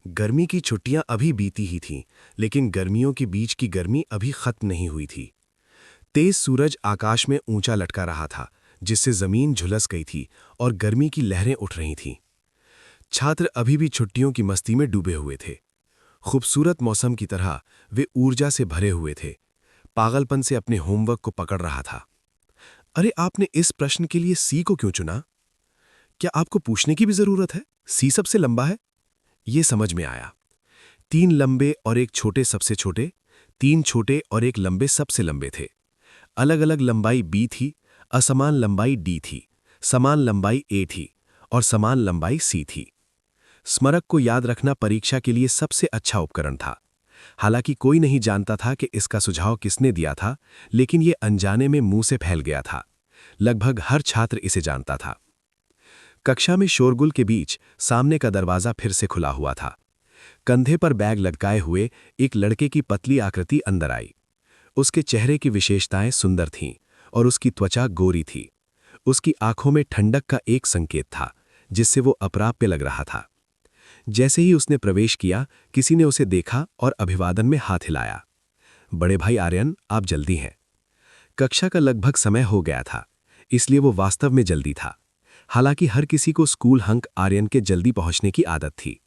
गर्मी की छुट्टियां अभी बीती ही थीं, लेकिन गर्मियों के बीच की गर्मी अभी खत्म नहीं हुई थी। तेज सूरज आकाश में ऊंचा लटका रहा था, जिससे जमीन झुलस गई थी और गर्मी की लहरें उठ रही थीं। छात्र अभी भी छुट्टियों की मस्ती में डूबे हुए थे। खूबसूरत मौसम की तरह वे ऊर्जा से भरे हुए थे, पागलपन से अपने होमवर्क को पकड़ रहा था। अरे, आपने इस प्रश्न के लिए सी को क्यों चुना? क्या आपको पूछने की भी जरूरत है? सी सबसे लंबा है? ये समझ में आया। 3 लंबे और एक छोटे सबसे छोटे, 3 छोटे और एक लंबे सबसे लंबे थे। अलग अलग लंबाई बी थी, असमान लंबाई डी थी, समान लंबाई ए थी और समान लंबाई सी थी। स्मरक को याद रखना परीक्षा के लिए सबसे अच्छा उपकरण था। हालांकि कोई नहीं जानता था कि इसका सुझाव किसने दिया था, लेकिन ये अनजाने में मुंह से फैल गया था। लगभग हर छात्र इसे जानता था। कक्षा में शोरगुल के बीच सामने का दरवाजा फिर से खुला हुआ था। कंधे पर बैग लटकाए हुए एक लड़के की पतली आकृति अंदर आई। उसके चेहरे की विशेषताएं सुंदर थीं और उसकी त्वचा गोरी थी। उसकी आंखों में ठंडक का एक संकेत था, जिससे वो अप्राप्य लग रहा था। जैसे ही उसने प्रवेश किया, किसी ने उसे देखा और अभिवादन में हाथ हिलाया। बड़े भाई आर्यन, आप जल्दी हैं। कक्षा का लगभग समय हो गया था, इसलिए वो वास्तव में जल्दी था। हालांकि हर किसी को स्कूल हंक आर्यन के जल्दी पहुंचने की आदत थी।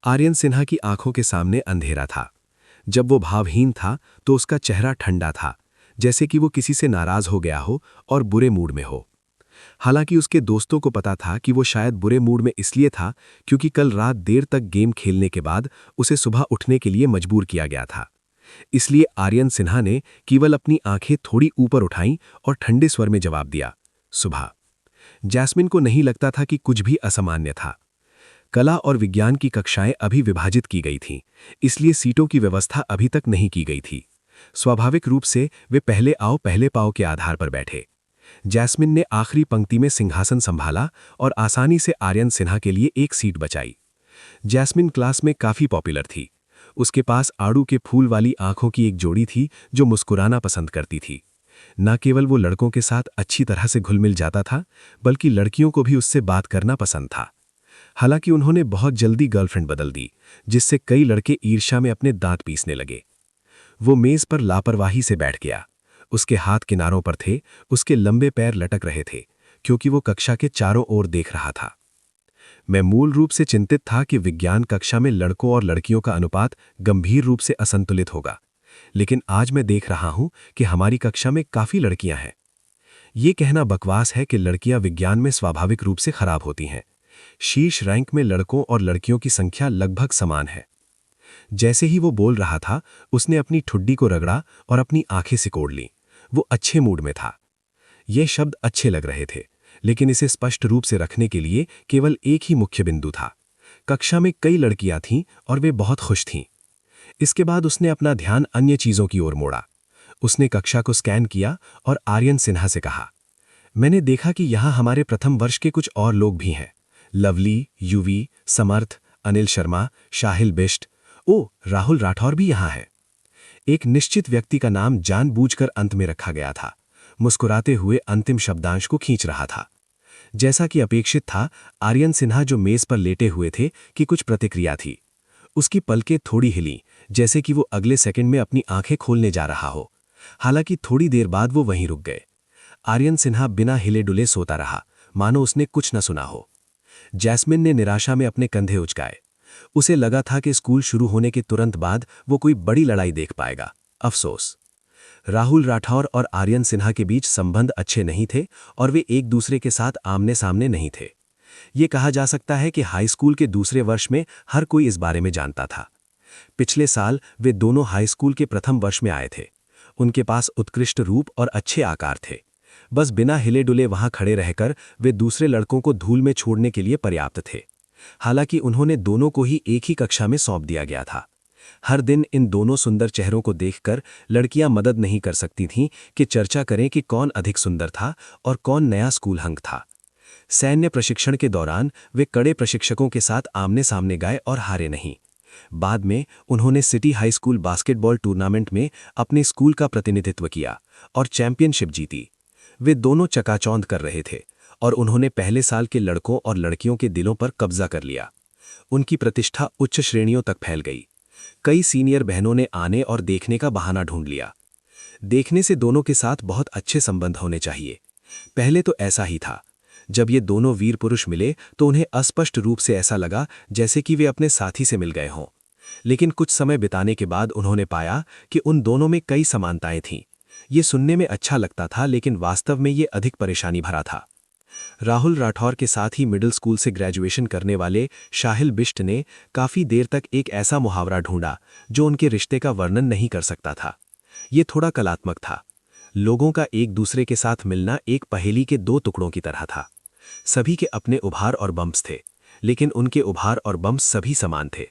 आर्यन सिन्हा की आंखों के सामने अंधेरा था। जब वो भावहीन था तो उसका चेहरा ठंडा था, जैसे कि वो किसी से नाराज हो गया हो और बुरे मूड में हो। हालांकि उसके दोस्तों को पता था कि वो शायद बुरे मूड में इसलिए था क्योंकि कल रात देर तक गेम खेलने के बाद उसे सुबह उठने के लिए मजबूर किया गया था। इसलिए आर्यन सिन्हा ने केवल अपनी आंखें थोड़ी ऊपर उठाईं और ठंडे स्वर में जवाब दिया, सुबह। जैस्मिन को नहीं लगता था कि कुछ भी असामान्य था। कला और विज्ञान की कक्षाएं अभी विभाजित की गई थीं, इसलिए सीटों की व्यवस्था अभी तक नहीं की गई थी। स्वाभाविक रूप से वे पहले आओ पहले पाओ के आधार पर बैठे। जैस्मिन ने आखिरी पंक्ति में सिंहासन संभाला और आसानी से आर्यन सिन्हा के लिए एक सीट बचाई। जैस्मिन क्लास में काफी पॉपुलर थी। उसके पास आड़ू के फूल वाली आंखों की एक जोड़ी थी जो मुस्कुराना पसंद करती थी। न केवल वो लड़कों के साथ अच्छी तरह से घुल मिल जाता था, बल्कि लड़कियों को भी उससे बात करना पसंद था। हालांकि उन्होंने बहुत जल्दी गर्लफ्रेंड बदल दी, जिससे कई लड़के ईर्ष्या में अपने दांत पीसने लगे। वो मेज पर लापरवाही से बैठ गया। उसके हाथ किनारों पर थे, उसके लंबे पैर लटक रहे थे, क्योंकि वो कक्षा के चारों ओर देख रहा था। मैं मूल रूप से चिंतित था कि विज्ञान कक्षा में लड़कों और लड़कियों का अनुपात गंभीर रूप से असंतुलित होगा, लेकिन आज मैं देख रहा हूं कि हमारी कक्षा में काफी लड़कियां हैं। ये कहना बकवास है कि लड़कियां विज्ञान में स्वाभाविक रूप से खराब होती हैं। शीर्ष रैंक में लड़कों और लड़कियों की संख्या लगभग समान है। जैसे ही वो बोल रहा था, उसने अपनी ठुड्डी को रगड़ा और अपनी आंखें सिकोड़ लीं। वो अच्छे मूड में था। ये शब्द अच्छे लग रहे थे, लेकिन इसे स्पष्ट रूप से रखने के लिए केवल एक ही मुख्य बिंदु था। कक्षा में कई लड़कियां थीं और वे बहुत खुश थीं। इसके बाद उसने अपना ध्यान अन्य चीजों की ओर मोड़ा। उसने कक्षा को स्कैन किया और आर्यन सिन्हा से कहा, मैंने देखा कि यहाँ हमारे प्रथम वर्ष के कुछ और लोग भी हैं। लवली, युवी, समर्थ, अनिल शर्मा, शाहिल बिष्ट, ओ, राहुल राठौर भी यहाँ है। एक निश्चित व्यक्ति का नाम जानबूझकर अंत में रखा गया था। मुस्कुराते हुए अंतिम शब्दांश को खींच रहा था। जैसा कि अपेक्षित था, आर्यन सिन्हा जो मेज पर लेटे हुए थे कि कुछ प्रतिक्रिया थी। उसकी पलकें थोड़ी हिलीं, जैसे कि वो अगले सेकंड में अपनी आंखें खोलने जा रहा हो। हालांकि थोड़ी देर बाद वो वहीं रुक गए। आर्यन सिन्हा बिना हिले डुले सोता रहा, मानो उसने कुछ न सुना हो। जैस्मिन ने निराशा में अपने कंधे उचकाए। उसे लगा था कि स्कूल शुरू होने के तुरंत बाद वो कोई बड़ी लड़ाई देख पाएगा। अफसोस। राहुल राठौर और आर्यन सिन्हा के बीच संबंध अच्छे नहीं थे और वे एक दूसरे के साथ आमने सामने नहीं थे। ये कहा जा सकता है कि हाई स्कूल के दूसरे वर्ष में हर कोई इस बारे में जानता था। पिछले साल वे दोनों हाई स्कूल के प्रथम वर्ष में आए थे। उनके पास उत्कृष्ट रूप और अच्छे आकार थे। बस बिना हिले डुले वहां खड़े रहकर वे दूसरे लड़कों को धूल में छोड़ने के लिए पर्याप्त थे। हालांकि उन्होंने दोनों को ही एक ही कक्षा में सौंप दिया गया था। हर दिन इन दोनों सुंदर चेहरों को देखकर लड़कियां मदद नहीं कर सकती थीं कि चर्चा करें कि कौन अधिक सुंदर था और कौन नया स्कूल हंक था। सैन्य प्रशिक्षण के दौरान वे कड़े प्रशिक्षकों के साथ आमने सामने गए और हारे नहीं। बाद में उन्होंने city high school basketball tournament में अपने स्कूल का प्रतिनिधित्व किया और चैंपियनशिप जीती। वे दोनों चकाचौंध कर रहे थे और उन्होंने पहले साल के लड़कों और लड़कियों के दिलों पर कब्जा कर लिया। उनकी प्रतिष्ठा उच्च श्रेणियों तक फैल गई। कई सीनियर बहनों ने आने और देखने का बहाना ढूंढ लिया। देखने से दोनों के साथ बहुत अच्छे संबंध होने चाहिए। पहले तो ऐसा ही था। जब ये दोनों वीर पुरुष मिले तो उन्हें अस्पष्ट रूप से ऐसा लगा जैसे कि वे अपने साथी से मिल गए हों। लेकिन कुछ समय बिताने के बाद उन्होंने पाया कि उन दोनों में कई समानताएं थीं। ये सुनने में अच्छा लगता था, लेकिन वास्तव में ये अधिक परेशानी भरा था। राहुल राठौर के साथ ही मिडिल स्कूल से ग्रेजुएशन करने वाले शाहिल बिष्ट ने काफी देर तक एक ऐसा मुहावरा ढूंढा जो उनके रिश्ते का वर्णन नहीं कर सकता था। ये थोड़ा कलात्मक था। लोगों का एक दूसरे के साथ मिलना एक पहेली के दो टुकड़ों की तरह था। सभी के अपने उभार और बम्स थे, लेकिन उनके उभार और बम्स सभी समान थे।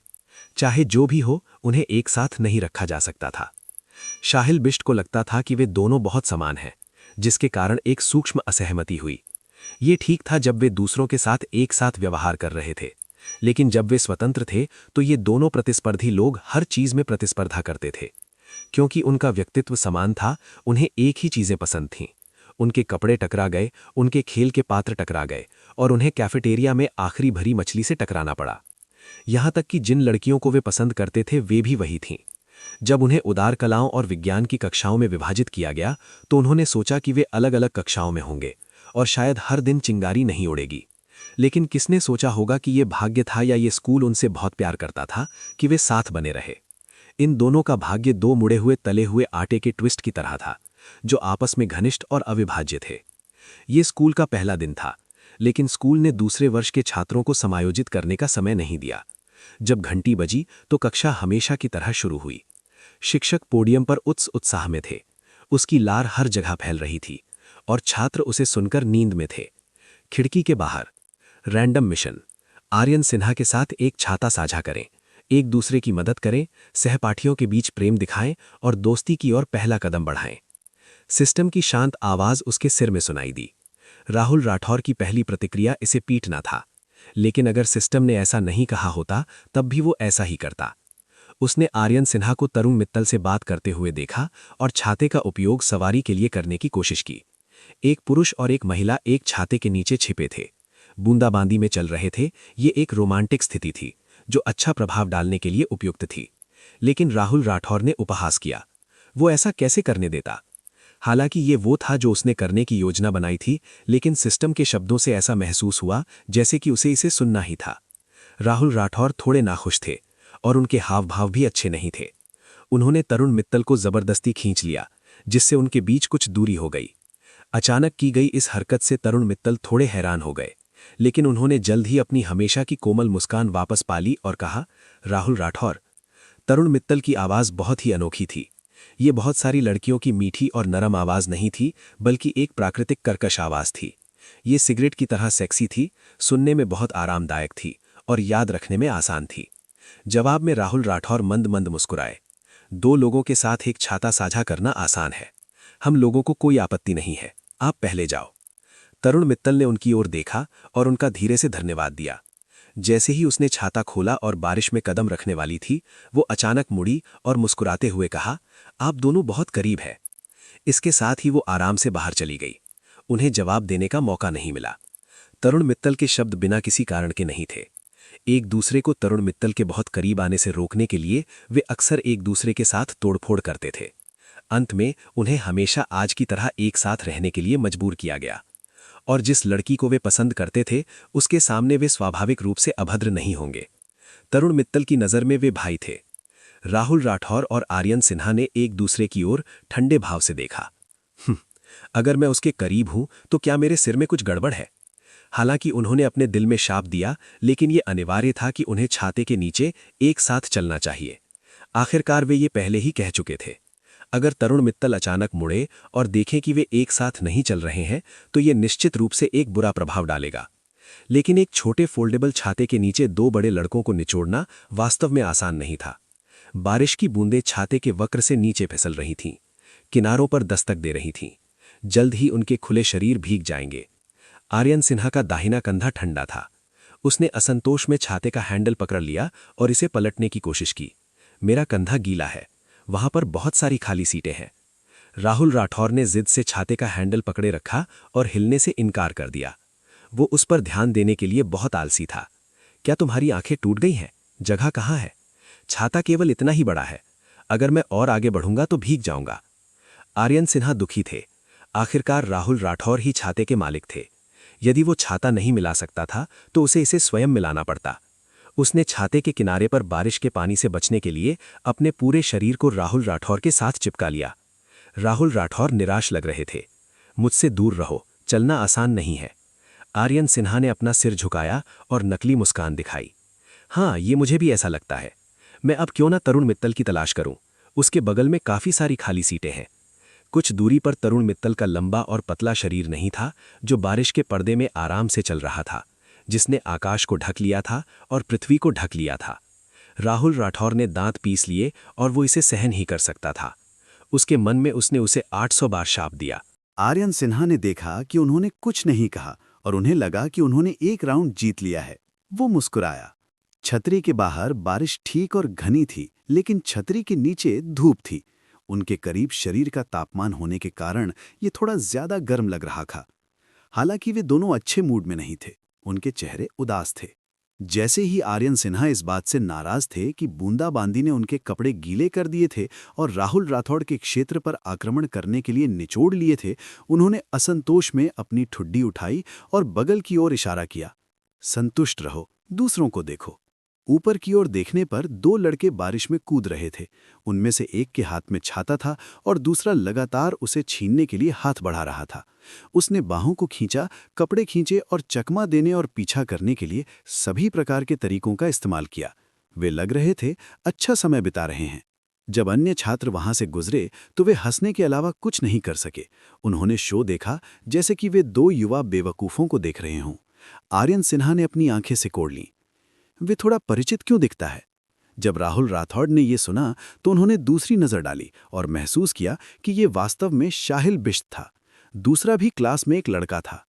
चाहे जो भी हो, उन्हें एक साथ नहीं रखा जा सकता था। शाहिल बिष्ट को लगता था कि वे दोनों बहुत समान हैं, जिसके कारण एक सूक्ष्म असहमति हुई। ये ठीक था जब वे दूसरों के साथ एक साथ व्यवहार कर रहे थे, लेकिन जब वे स्वतंत्र थे तो ये दोनों प्रतिस्पर्धी लोग हर चीज में प्रतिस्पर्धा करते थे। क्योंकि उनका व्यक्तित्व समान था, उन्हें एक ही चीजें पसंद थीं। उनके कपड़े टकरा गए, उनके खेल के पात्र टकरा गए, और उन्हें कैफेटेरिया में आखिरी भरी मछली से टकराना पड़ा। यहां तक कि जिन लड़कियों को वे पसंद करते थे वे भी वही थीं। जब उन्हें उदार कलाओं और विज्ञान की कक्षाओं में विभाजित किया गया तो उन्होंने सोचा कि वे अलग अलग कक्षाओं में होंगे और शायद हर दिन चिंगारी नहीं उड़ेगी। लेकिन किसने सोचा होगा कि ये भाग्य था या ये स्कूल उनसे बहुत प्यार करता था कि वे साथ बने रहे। इन दोनों का भाग्य दो मुड़े हुए तले हुए आटे के ट्विस्ट की तरह था, जो आपस में घनिष्ठ और अविभाज्य थे। ये स्कूल का पहला दिन था, लेकिन स्कूल ने दूसरे वर्ष के छात्रों को समायोजित करने का समय नहीं दिया। जब घंटी बजी तो कक्षा हमेशा की तरह शुरू हुई। शिक्षक पोडियम पर उत्साह में थे। उसकी लार हर जगह फैल रही थी और छात्र उसे सुनकर नींद में थे। खिड़की के बाहर रैंडम मिशन। आर्यन सिन्हा के साथ एक छाता साझा करें, एक दूसरे की मदद करें, सहपाठियों के बीच प्रेम दिखाएं और दोस्ती की ओर पहला कदम बढ़ाएं। सिस्टम की शांत आवाज उसके सिर में सुनाई दी। राहुल राठौर की पहली प्रतिक्रिया इसे पीटना था, लेकिन अगर सिस्टम ने ऐसा नहीं कहा होता तब भी वो ऐसा ही करता। उसने आर्यन सिन्हा को तरुण मित्तल से बात करते हुए देखा और छाते का उपयोग सवारी के लिए करने की कोशिश की। एक पुरुष और एक महिला एक छाते के नीचे छिपे थे, बूंदाबांदी में चल रहे थे। ये एक रोमांटिक स्थिति थी जो अच्छा प्रभाव डालने के लिए उपयुक्त थी। लेकिन राहुल राठौर ने उपहास किया। वो ऐसा कैसे करने देता? हालांकि ये वो था जो उसने करने की योजना बनाई थी, लेकिन सिस्टम के शब्दों से ऐसा महसूस हुआ जैसे कि उसे इसे सुनना ही था। राहुल राठौर थोड़े नाखुश थे और उनके हाव भाव भी अच्छे नहीं थे। उन्होंने तरुण मित्तल को जबरदस्ती खींच लिया, जिससे उनके बीच कुछ दूरी हो गई। अचानक की गई इस हरकत से तरुण मित्तल थोड़े हैरान हो गए, लेकिन उन्होंने जल्द ही अपनी हमेशा की कोमल मुस्कान वापस पा ली और कहा, राहुल राठौर। तरुण मित्तल की आवाज बहुत ही अनोखी थी। ये बहुत सारी लड़कियों की मीठी और नरम आवाज नहीं थी, बल्कि एक प्राकृतिक कर्कश आवाज थी। ये सिगरेट की तरह सेक्सी थी, सुनने में बहुत आरामदायक थी और याद रखने में आसान थी। जवाब में राहुल राठौर मंद मंद मुस्कुराए। दो लोगों के साथ एक छाता साझा करना आसान है। हम लोगों को कोई आपत्ति नहीं है, आप पहले जाओ। तरुण मित्तल ने उनकी ओर देखा और उनका धीरे से धन्यवाद दिया। जैसे ही उसने छाता खोला और बारिश में कदम रखने वाली थी, वो अचानक मुड़ी और मुस्कुराते हुए कहा, आप दोनों बहुत करीब है। इसके साथ ही वो आराम से बाहर चली गई। उन्हें जवाब देने का मौका नहीं मिला। तरुण मित्तल के शब्द बिना किसी कारण के नहीं थे। एक दूसरे को तरुण मित्तल के बहुत करीब आने से रोकने के लिए वे अक्सर एक दूसरे के साथ तोड़फोड़ करते थे। अंत में उन्हें हमेशा आज की तरह एक साथ रहने के लिए मजबूर किया गया। और जिस लड़की को वे पसंद करते थे, उसके सामने वे स्वाभाविक रूप से अभद्र नहीं होंगे। तरुण मित्तल की नज़र में वे भाई थे। राहुल राठौर और आर्यन सिन्हा ने एक दूसरे की ओर ठंडे भाव से देखा। अगर मैं उसके करीब हूं तो क्या मेरे सिर में कुछ गड़बड़ है? हालांकि उन्होंने अपने दिल में शाप दिया, लेकिन यह अनिवार्य था कि उन्हें छाते के नीचे एक साथ चलना चाहिए। आखिरकार वे ये पहले ही कह चुके थे। अगर तरुण मित्तल अचानक मुड़े और देखें कि वे एक साथ नहीं चल रहे हैं तो ये निश्चित रूप से एक बुरा प्रभाव डालेगा। लेकिन एक छोटे फोल्डेबल छाते के नीचे दो बड़े लड़कों को निचोड़ना वास्तव में आसान नहीं था। बारिश की बूंदें छाते के वक्र से नीचे फिसल रही थीं, किनारों पर दस्तक दे रही थीं। जल्द ही उनके खुले शरीर भीग जाएंगे। आर्यन सिन्हा का दाहिना कंधा ठंडा था। उसने असंतोष में छाते का हैंडल पकड़ लिया और इसे पलटने की कोशिश की। मेरा कंधा गीला है, वहां पर बहुत सारी खाली सीटें हैं। राहुल राठौर ने जिद से छाते का हैंडल पकड़े रखा और हिलने से इनकार कर दिया। वो उस पर ध्यान देने के लिए बहुत आलसी था। क्या तुम्हारी आंखें टूट गई हैं? जगह कहाँ है? छाता केवल इतना ही बड़ा है। अगर मैं और आगे बढ़ूंगा तो भीग जाऊंगा। आर्यन सिन्हा दुखी थे। आखिरकार राहुल राठौर ही छाते के मालिक थे। यदि वो छाता नहीं मिला सकता था तो उसे इसे स्वयं मिलाना पड़ता। उसने छाते के किनारे पर बारिश के पानी से बचने के लिए अपने पूरे शरीर को राहुल राठौर के साथ चिपका लिया। राहुल राठौर निराश लग रहे थे। मुझसे दूर रहो, चलना आसान नहीं है। आर्यन सिन्हा ने अपना सिर झुकाया और नकली मुस्कान दिखाई। हाँ, ये मुझे भी ऐसा लगता है। मैं अब क्यों ना तरुण मित्तल की तलाश करूं। उसके बगल में काफी सारी खाली सीटें हैं। कुछ दूरी पर तरुण मित्तल का लंबा और पतला शरीर नहीं था, जो बारिश के पर्दे में आराम से चल रहा था, जिसने आकाश को ढक लिया था और पृथ्वी को ढक लिया था। राहुल राठौर ने दांत पीस लिए और वो इसे सहन ही कर सकता था। उसके मन में उसने उसे 800 बार शाप दिया। आर्यन सिन्हा ने देखा कि उन्होंने कुछ नहीं कहा और उन्हें लगा कि उन्होंने एक राउंड जीत लिया है। वो मुस्कुराया। छतरी के बाहर बारिश ठीक और घनी थी, लेकिन छतरी के नीचे धूप थी। उनके करीब शरीर का तापमान होने के कारण ये थोड़ा ज्यादा गर्म लग रहा था। हालांकि वे दोनों अच्छे मूड में नहीं थे। उनके चेहरे उदास थे। जैसे ही आर्यन सिन्हा इस बात से नाराज थे कि बूंदाबांदी ने उनके कपड़े गीले कर दिए थे और राहुल राठौड़ के क्षेत्र पर आक्रमण करने के लिए निचोड़ लिए थे, उन्होंने असंतोष में अपनी ठुड्डी उठाई और बगल की ओर इशारा किया। संतुष्ट रहो, दूसरों को देखो। ऊपर की ओर देखने पर दो लड़के बारिश में कूद रहे थे। उनमें से एक के हाथ में छाता था और दूसरा लगातार उसे छीनने के लिए हाथ बढ़ा रहा था। उसने बाहों को खींचा, कपड़े खींचे और चकमा देने और पीछा करने के लिए सभी प्रकार के तरीकों का इस्तेमाल किया। वे लग रहे थे अच्छा समय बिता रहे हैं। जब अन्य छात्र वहां से गुजरे तो वे हंसने के अलावा कुछ नहीं कर सके। उन्होंने शो देखा जैसे कि वे दो युवा बेवकूफों को देख रहे हों। आर्यन सिन्हा ने अपनी आंखें सिकोड़ लीं। वे थोड़ा परिचित क्यों दिखता है? जब राहुल राठौड़ ने यह सुना तो उन्होंने दूसरी नजर डाली और महसूस किया कि ये वास्तव में शाहिल बिश्त था। दूसरा भी क्लास में एक लड़का था।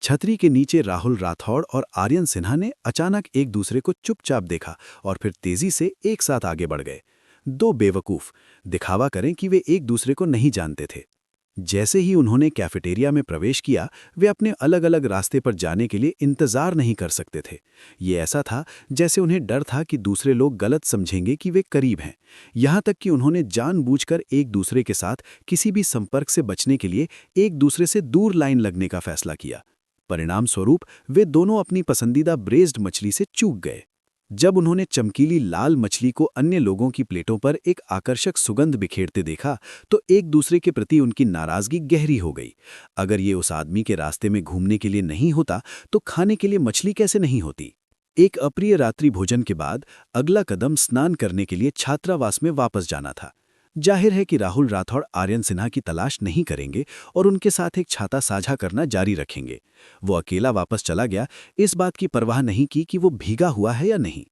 छतरी के नीचे राहुल राठौड़ और आर्यन सिन्हा ने अचानक एक दूसरे को चुपचाप देखा और फिर तेजी से एक साथ आगे बढ़ गए। दो बेवकूफ दिखावा करें कि वे एक दूसरे को नहीं जानते थे। जैसे ही उन्होंने कैफेटेरिया में प्रवेश किया, वे अपने अलग अलग रास्ते पर जाने के लिए इंतजार नहीं कर सकते थे। ये ऐसा था जैसे उन्हें डर था कि दूसरे लोग गलत समझेंगे कि वे करीब हैं। यहाँ तक कि उन्होंने जानबूझकर एक दूसरे के साथ किसी भी संपर्क से बचने के लिए एक दूसरे से दूर लाइन लगने का फैसला किया। परिणाम स्वरूप वे दोनों अपनी पसंदीदा ब्रेस्ड मछली से चूक गए। जब उन्होंने चमकीली लाल मछली को अन्य लोगों की प्लेटों पर एक आकर्षक सुगंध बिखेरते देखा तो एक दूसरे के प्रति उनकी नाराजगी गहरी हो गई। अगर ये उस आदमी के रास्ते में घूमने के लिए नहीं होता तो खाने के लिए मछली कैसे नहीं होती? एक अप्रिय रात्रि भोजन के बाद अगला कदम स्नान करने के लिए छात्रावास में वापस जाना था। जाहिर है कि राहुल राठौड़ आर्यन सिन्हा की तलाश नहीं करेंगे और उनके साथ एक छाता साझा करना जारी रखेंगे। वो अकेला वापस चला गया, इस बात की परवाह नहीं की कि वो भीगा हुआ है या नहीं।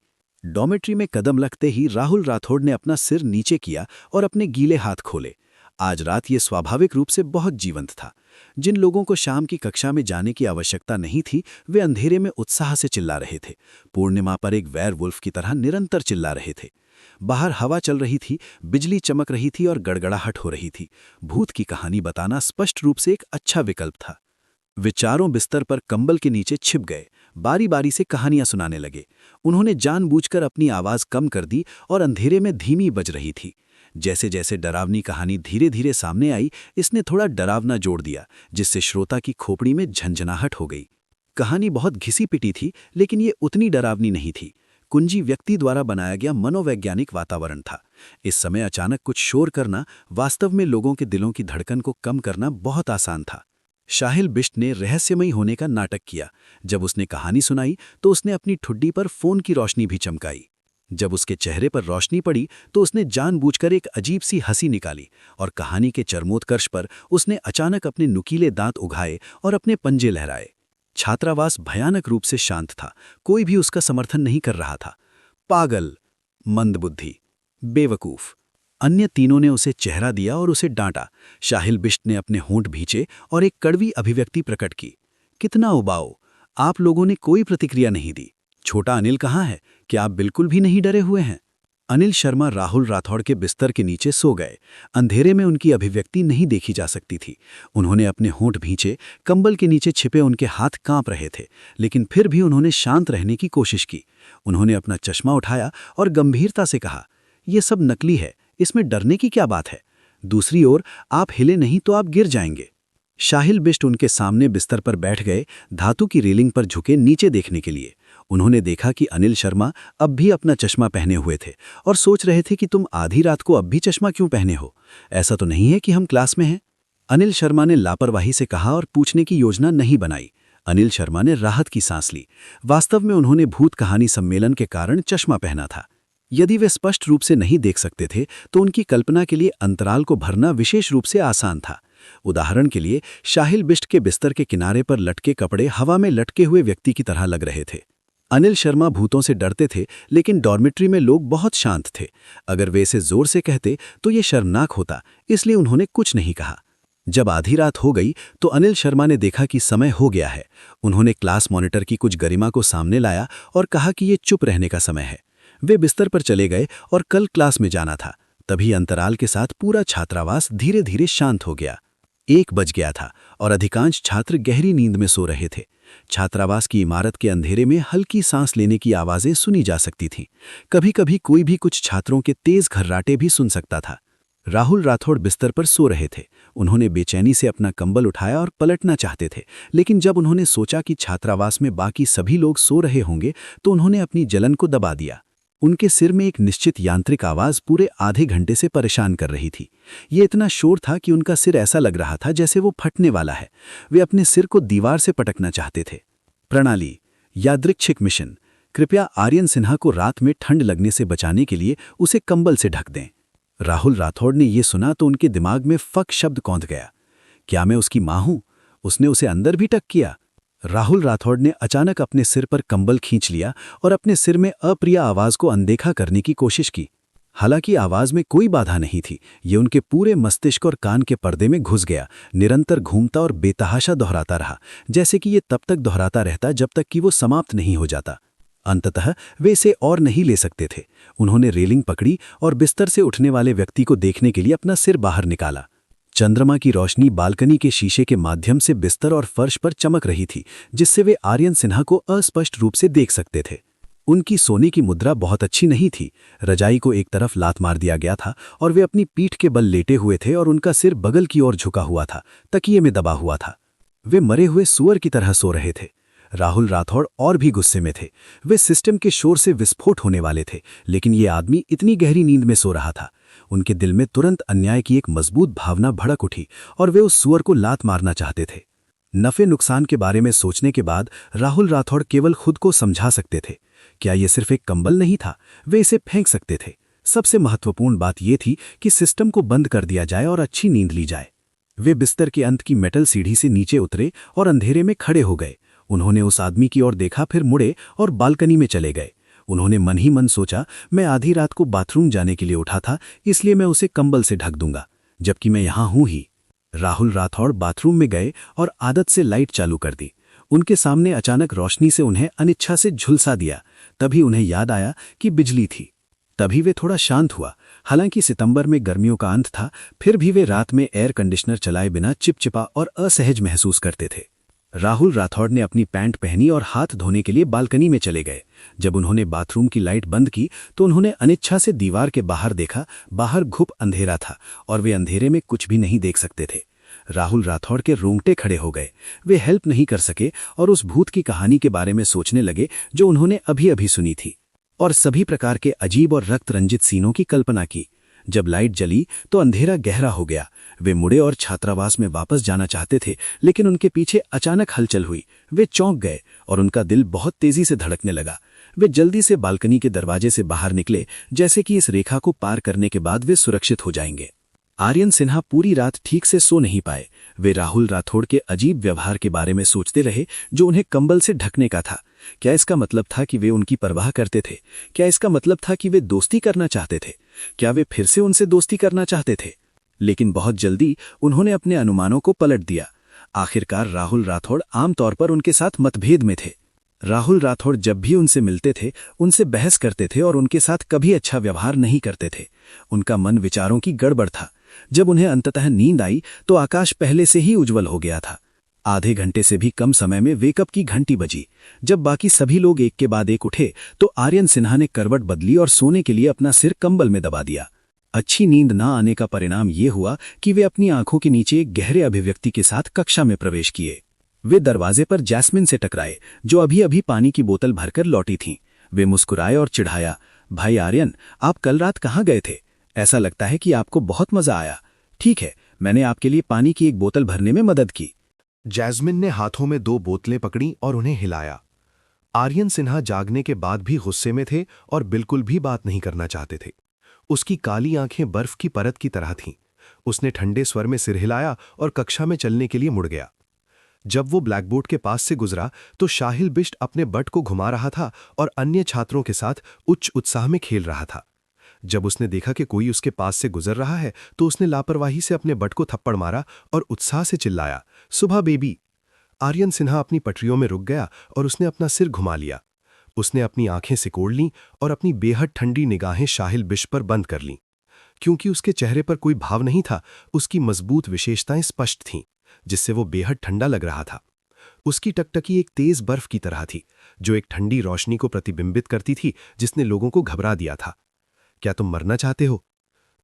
डॉर्मेट्री में कदम लगते ही राहुल राठौड़ ने अपना सिर नीचे किया और अपने गीले हाथ खोले। आज रात ये स्वाभाविक रूप से बहुत जीवंत था। जिन लोगों को शाम की कक्षा में जाने की आवश्यकता नहीं थी, वे अंधेरे में उत्साह से चिल्ला रहे थे। पूर्णिमा पर एक वेयरवुल्फ की तरह निरंतर चिल्ला रहे थे। बाहर हवा चल रही थी, बिजली चमक रही थी और गड़गड़ाहट हो रही थी। भूत की कहानी बताना स्पष्ट रूप से एक अच्छा विकल्प था। वे चारों बिस्तर पर कंबल के नीचे छिप गए, बारी बारी से कहानियां सुनाने लगे। उन्होंने जानबूझकर अपनी आवाज कम कर दी और अंधेरे में धीमी बज रही थी। जैसे जैसे डरावनी कहानी धीरे धीरे सामने आई, इसने थोड़ा डरावना जोड़ दिया, जिससे श्रोता की खोपड़ी में झंझनाहट हो गई। कहानी बहुत घिसी पिटी थी, लेकिन ये उतनी डरावनी नहीं थी। कुंजी व्यक्ति द्वारा बनाया गया मनोवैज्ञानिक वातावरण था। इस समय अचानक कुछ शोर करना, वास्तव में लोगों के दिलों की धड़कन को कम करना बहुत आसान था। शाहिल बिश्त ने रहस्यमयी होने का नाटक किया। जब उसने कहानी सुनाई तो उसने अपनी ठुड्डी पर फोन की रोशनी भी चमकाई। जब उसके चेहरे पर रोशनी पड़ी तो उसने जानबूझकर एक अजीब सी हंसी निकाली और कहानी के चरमोत्कर्ष पर उसने अचानक अपने नुकीले दांत उघाए और अपने पंजे लहराए। छात्रावास भयानक रूप से शांत था। कोई भी उसका समर्थन नहीं कर रहा था। पागल, मंदबुद्धि, बेवकूफ। अन्य तीनों ने उसे चेहरा दिया और उसे डांटा। शाहिल बिश्त ने अपने होंठ भींचे और एक कड़वी अभिव्यक्ति प्रकट की। कितना उबाऊ! आप लोगों ने कोई प्रतिक्रिया नहीं दी। छोटा अनिल कहाँ है? क्या आप बिल्कुल भी नहीं डरे हुए हैं? अनिल शर्मा राहुल राठौड़ के बिस्तर के नीचे सो गए। अंधेरे में उनकी अभिव्यक्ति नहीं देखी जा सकती थी। उन्होंने अपने होंठ भींचे, कंबल के नीचे छिपे उनके हाथ कांप रहे थे, लेकिन फिर भी उन्होंने शांत रहने की कोशिश की। उन्होंने अपना चश्मा उठाया और गंभीरता से कहा, "यह सब नकली है, इसमें डरने की क्या बात है? दूसरी ओर, आप हिले नहीं तो आप गिर जाएंगे।" शाहिल बिष्ट उनके सामने बिस्तर पर बैठ गए, धातु की रेलिंग पर झुके नीचे देखने के लिए। उन्होंने देखा कि अनिल शर्मा अब भी अपना चश्मा पहने हुए थे और सोच रहे थे कि तुम आधी रात को अब भी चश्मा क्यों पहने हो? ऐसा तो नहीं है कि हम क्लास में हैं? अनिल शर्मा ने लापरवाही से कहा और पूछने की योजना नहीं बनाई। अनिल शर्मा ने राहत की सांस ली। वास्तव में उन्होंने भूत कहानी सम्मेलन के कारण चश्मा पहना था। यदि वे स्पष्ट रूप से नहीं देख सकते थे तो उनकी कल्पना के लिए अंतराल को भरना विशेष रूप से आसान था। उदाहरण के लिए, शाहिल बिष्ट के बिस्तर के किनारे पर लटके कपड़े हवा में लटके हुए व्यक्ति की तरह लग रहे थे। अनिल शर्मा भूतों से डरते थे, लेकिन डॉर्मेट्री में लोग बहुत शांत थे। अगर वे इसे जोर से कहते तो ये शर्मनाक होता, इसलिए उन्होंने कुछ नहीं कहा। जब आधी रात हो गई तो अनिल शर्मा ने देखा कि समय हो गया है। उन्होंने क्लास मॉनिटर की कुछ गरिमा को सामने लाया और कहा कि ये चुप रहने का समय है। वे बिस्तर पर चले गए और कल क्लास में जाना था। तभी अंतराल के साथ पूरा छात्रावास धीरे धीरे शांत हो गया। 1 बज गया था और अधिकांश छात्र गहरी नींद में सो रहे थे। छात्रावास की इमारत के अंधेरे में हल्की सांस लेने की आवाजें सुनी जा सकती थीं। कभी कभी कोई भी कुछ छात्रों के तेज घर्राटे भी सुन सकता था। राहुल राठौड़ बिस्तर पर सो रहे थे। उन्होंने बेचैनी से अपना कंबल उठाया और पलटना चाहते थे, लेकिन जब उन्होंने सोचा कि छात्रावास में बाकी सभी लोग सो रहे होंगे तो उन्होंने अपनी जलन को दबा दिया। उनके सिर में एक निश्चित यांत्रिक आवाज पूरे आधे घंटे से परेशान कर रही थी। ये इतना शोर था कि उनका सिर ऐसा लग रहा था जैसे वो फटने वाला है। वे अपने सिर को दीवार से पटकना चाहते थे। प्रणाली, यादृच्छिक मिशन। कृपया आर्यन सिन्हा को रात में ठंड लगने से बचाने के लिए उसे कंबल से ढक दें। राहुल राठौड़ ने यह सुना तो उनके दिमाग में फक शब्द कौंध गया। क्या मैं उसकी मां हूं? उसने उसे अंदर भी टक किया। राहुल राठौड़ ने अचानक अपने सिर पर कंबल खींच लिया और अपने सिर में अप्रिय आवाज को अनदेखा करने की कोशिश की। हालांकि आवाज में कोई बाधा नहीं थी, ये उनके पूरे मस्तिष्क और कान के पर्दे में घुस गया, निरंतर घूमता और बेतहाशा दोहराता रहा, जैसे कि ये तब तक दोहराता रहता जब तक कि वो समाप्त नहीं हो जाता। अंततः वे इसे और नहीं ले सकते थे। उन्होंने रेलिंग पकड़ी और बिस्तर से उठने वाले व्यक्ति को देखने के लिए अपना सिर बाहर निकाला। चंद्रमा की रोशनी बालकनी के शीशे के माध्यम से बिस्तर और फर्श पर चमक रही थी, जिससे वे आर्यन सिन्हा को अस्पष्ट रूप से देख सकते थे। उनकी सोने की मुद्रा बहुत अच्छी नहीं थी। रजाई को एक तरफ लात मार दिया गया था और वे अपनी पीठ के बल लेटे हुए थे और उनका सिर बगल की ओर झुका हुआ था, तकिए में दबा हुआ था। वे मरे हुए सुअर की तरह सो रहे थे। राहुल राठौड़ और भी गुस्से में थे। वे सिस्टम के शोर से विस्फोट होने वाले थे, लेकिन ये आदमी इतनी गहरी नींद में सो रहा था। उनके दिल में तुरंत अन्याय की एक मजबूत भावना भड़क उठी और वे उस सुअर को लात मारना चाहते थे। नफे नुकसान के बारे में सोचने के बाद राहुल राठौड़ केवल खुद को समझा सकते थे। क्या ये सिर्फ एक कंबल नहीं था? वे इसे फेंक सकते थे। सबसे महत्वपूर्ण बात यह थी कि सिस्टम को बंद कर दिया जाए और अच्छी नींद ली जाए। वे बिस्तर के अंत की मेटल सीढ़ी से नीचे उतरे और अंधेरे में खड़े हो गए। उन्होंने उस आदमी की ओर देखा, फिर मुड़े और बालकनी में चले गए। उन्होंने मन ही मन सोचा, मैं आधी रात को बाथरूम जाने के लिए उठा था, इसलिए मैं उसे कंबल से ढक दूंगा, जबकि मैं यहां हूं ही। राहुल राठौड़ बाथरूम में गए और आदत से लाइट चालू कर दी। उनके सामने अचानक रोशनी से उन्हें अनिच्छा से झुलसा दिया। तभी उन्हें याद आया कि बिजली थी। तभी वे थोड़ा शांत हुआ। हालांकि सितंबर में गर्मियों का अंत था, फिर भी वे रात में एयर कंडीशनर चलाए बिना चिपचिपा और असहज महसूस करते थे। राहुल राठौड़ ने अपनी पैंट पहनी और हाथ धोने के लिए बालकनी में चले गए। जब उन्होंने बाथरूम की लाइट बंद की तो उन्होंने अनिच्छा से दीवार के बाहर देखा। बाहर घुप अंधेरा था और वे अंधेरे में कुछ भी नहीं देख सकते थे। राहुल राठौड़ के रोंगटे खड़े हो गए। वे हेल्प नहीं कर सके और उस भूत की कहानी के बारे में सोचने लगे जो उन्होंने अभी अभी सुनी थी, और सभी प्रकार के अजीब और रक्त रंजित सीनों की कल्पना की। जब लाइट जली तो अंधेरा गहरा हो गया। वे मुड़े और छात्रावास में वापस जाना चाहते थे, लेकिन उनके पीछे अचानक हलचल हुई। वे चौंक गए और उनका दिल बहुत तेजी से धड़कने लगा। वे जल्दी से बालकनी के दरवाजे से बाहर निकले, जैसे कि इस रेखा को पार करने के बाद वे सुरक्षित हो जाएंगे। आर्यन सिन्हा पूरी रात ठीक से सो नहीं पाए। वे राहुल राठौड़ के अजीब व्यवहार के बारे में सोचते रहे, जो उन्हें कंबल से ढकने का था। क्या इसका मतलब था कि वे उनकी परवाह करते थे? क्या इसका मतलब था कि वे दोस्ती करना चाहते थे? क्या वे फिर से उनसे दोस्ती करना चाहते थे? लेकिन बहुत जल्दी उन्होंने अपने अनुमानों को पलट दिया। आखिरकार राहुल राठौड़ आमतौर पर उनके साथ मतभेद में थे। राहुल राठौड़ जब भी उनसे मिलते थे उनसे बहस करते थे और उनके साथ कभी अच्छा व्यवहार नहीं करते थे। उनका मन विचारों की गड़बड़ था। जब उन्हें अंततः नींद आई तो आकाश पहले से ही उज्जवल हो गया था। आधे घंटे से भी कम समय में वेकअप की घंटी बजी। जब बाकी सभी लोग एक के बाद एक उठे तो आर्यन सिन्हा ने करवट बदली और सोने के लिए अपना सिर कंबल में दबा दिया। अच्छी नींद ना आने का परिणाम ये हुआ कि वे अपनी आंखों के नीचे एक गहरे अभिव्यक्ति के साथ कक्षा में प्रवेश किए। वे दरवाजे पर जैस्मिन से टकराए, जो अभी अभी पानी की बोतल भरकर लौटी थीं। वे मुस्कुराए और चिढ़ाया, भाई आर्यन, आप कल रात कहाँ गए थे? ऐसा लगता है कि आपको बहुत मजा आया। ठीक है, मैंने आपके लिए पानी की एक बोतल भरने में मदद की। जैस्मिन ने हाथों में 2 बोतलें पकड़ी और उन्हें हिलाया। आर्यन सिन्हा जागने के बाद भी गुस्से में थे और बिल्कुल भी बात नहीं करना चाहते थे। उसकी काली आंखें बर्फ की परत की तरह थीं। उसने ठंडे स्वर में सिर हिलाया और कक्षा में चलने के लिए मुड़ गया। जब वो ब्लैकबोर्ड के पास से गुजरा तो शाहिल बिष्ट अपने बट को घुमा रहा था और अन्य छात्रों के साथ उच्च उत्साह में खेल रहा था। जब उसने देखा कि कोई उसके पास से गुजर रहा है तो उसने लापरवाही से अपने बट को थप्पड़ मारा और उत्साह से चिल्लाया, सुबह बेबी। आर्यन सिन्हा अपनी पटरियों में रुक गया और उसने अपना सिर घुमा लिया। उसने अपनी आंखें सिकोड़ लीं और अपनी बेहद ठंडी निगाहें शाहिल बिष्ट पर बंद कर लीं। क्योंकि उसके चेहरे पर कोई भाव नहीं था, उसकी मजबूत विशेषताएं स्पष्ट थीं, जिससे वो बेहद ठंडा लग रहा था। उसकी टकटकी एक तेज बर्फ की तरह थी, जो एक ठंडी रोशनी को प्रतिबिंबित करती थी, जिसने लोगों को घबरा दिया था। क्या तुम मरना चाहते हो?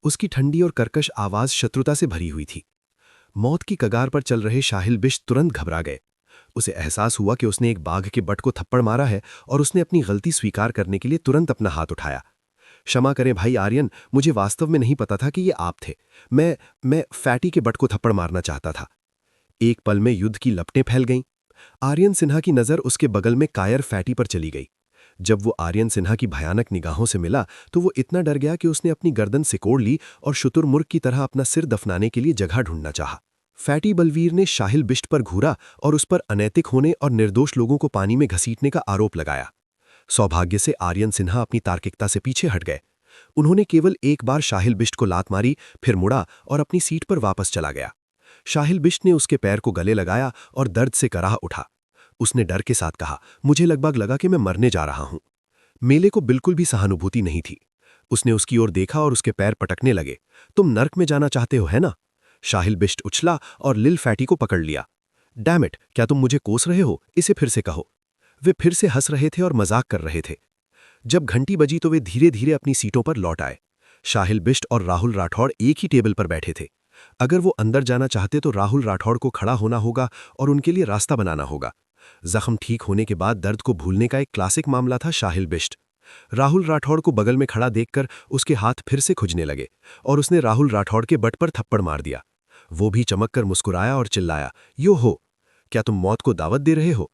उसकी ठंडी और कर्कश आवाज शत्रुता से भरी हुई थी। मौत की कगार पर चल रहे शाहिल बिष्ट तुरंत घबरा गए। उसे एहसास हुआ कि उसने एक बाघ के बट को थप्पड़ मारा है और उसने अपनी गलती स्वीकार करने के लिए तुरंत अपना हाथ उठाया। क्षमा करें भाई आर्यन, मुझे वास्तव में नहीं पता था कि ये आप थे। मैं फैटी के बट को थप्पड़ मारना चाहता था। एक पल में युद्ध की लपटें फैल गईं। आर्यन सिन्हा की नजर उसके बगल में कायर फैटी पर चली गई। जब वो आर्यन सिन्हा की भयानक निगाहों से मिला तो वो इतना डर गया कि उसने अपनी गर्दन सिकोड़ ली और शुतुरमुर्ग की तरह अपना सिर दफनाने के लिए जगह ढूंढना चाहा। फैटी बलवीर ने शाहिल बिष्ट पर घूरा और उस पर अनैतिक होने और निर्दोष लोगों को पानी में घसीटने का आरोप लगाया। सौभाग्य से आर्यन सिन्हा अपनी तार्किकता से पीछे हट गए। उन्होंने केवल एक बार शाहिल बिष्ट को लात मारी, फिर मुड़ा और अपनी सीट पर वापस चला गया। शाहिल बिष्ट ने उसके पैर को गले लगाया और दर्द से कराह उठा। उसने डर के साथ कहा, मुझे लगभग लगा कि मैं मरने जा रहा हूं। मेले को बिल्कुल भी सहानुभूति नहीं थी। उसने उसकी ओर देखा और उसके पैर पटकने लगे। तुम नर्क में जाना चाहते हो, है ना? शाहिल बिष्ट उछला और लिल फैटी को पकड़ लिया। डैम इट, क्या तुम मुझे कोस रहे हो? इसे फिर से कहो। वे फिर से हंस रहे थे और मजाक कर रहे थे। जब घंटी बजी तो वे धीरे धीरे अपनी सीटों पर लौट आए। शाहिल बिष्ट और राहुल राठौड़ एक ही टेबल पर बैठे थे। अगर वो अंदर जाना चाहते तो राहुल राठौड़ को खड़ा होना होगा और उनके लिए रास्ता बनाना होगा। जख्म ठीक होने के बाद दर्द को भूलने का एक क्लासिक मामला था शाहिल बिष्ट। राहुल राठौड़ को बगल में खड़ा देखकर उसके हाथ फिर से खुजने लगे और उसने राहुल राठौड़ के बट पर थप्पड़ मार दिया। वो भी चमककर मुस्कुराया और चिल्लाया, यो हो, क्या तुम मौत को दावत दे रहे हो?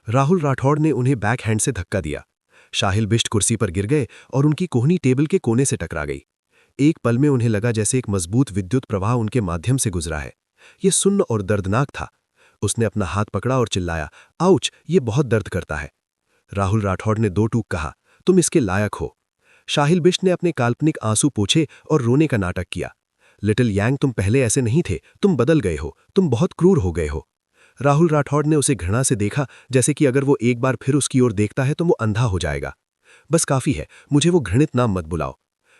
राहुल राठौड़ ने उन्हें बैक हैंड से धक्का दिया। शाहिल बिष्ट कुर्सी पर गिर गए और उनकी कोहनी टेबल के कोने से टकरा गई। एक पल में उन्हें लगा जैसे एक मजबूत विद्युत प्रवाह उनके माध्यम से गुजरा है। यह सुन्न और दर्दनाक था। उसने अपना हाथ पकड़ा और चिल्लाया, आउच, ये बहुत दर्द करता है। राहुल राठौड़ ने 2 टूक कहा, तुम इसके लायक हो। शाहिल बिष्ट ने अपने काल्पनिक आंसू पोंछे और रोने का नाटक किया। लिटिल यांग, तुम पहले ऐसे नहीं थे, तुम बदल गए हो, तुम बहुत क्रूर हो गए हो। राहुल राठौड़ ने उसे घृणा से देखा, जैसे कि अगर वो एक बार फिर उसकी ओर देखता है तो वो अंधा हो जाएगा। बस काफी है, मुझे वो घृणित नाम मत बुलाओ।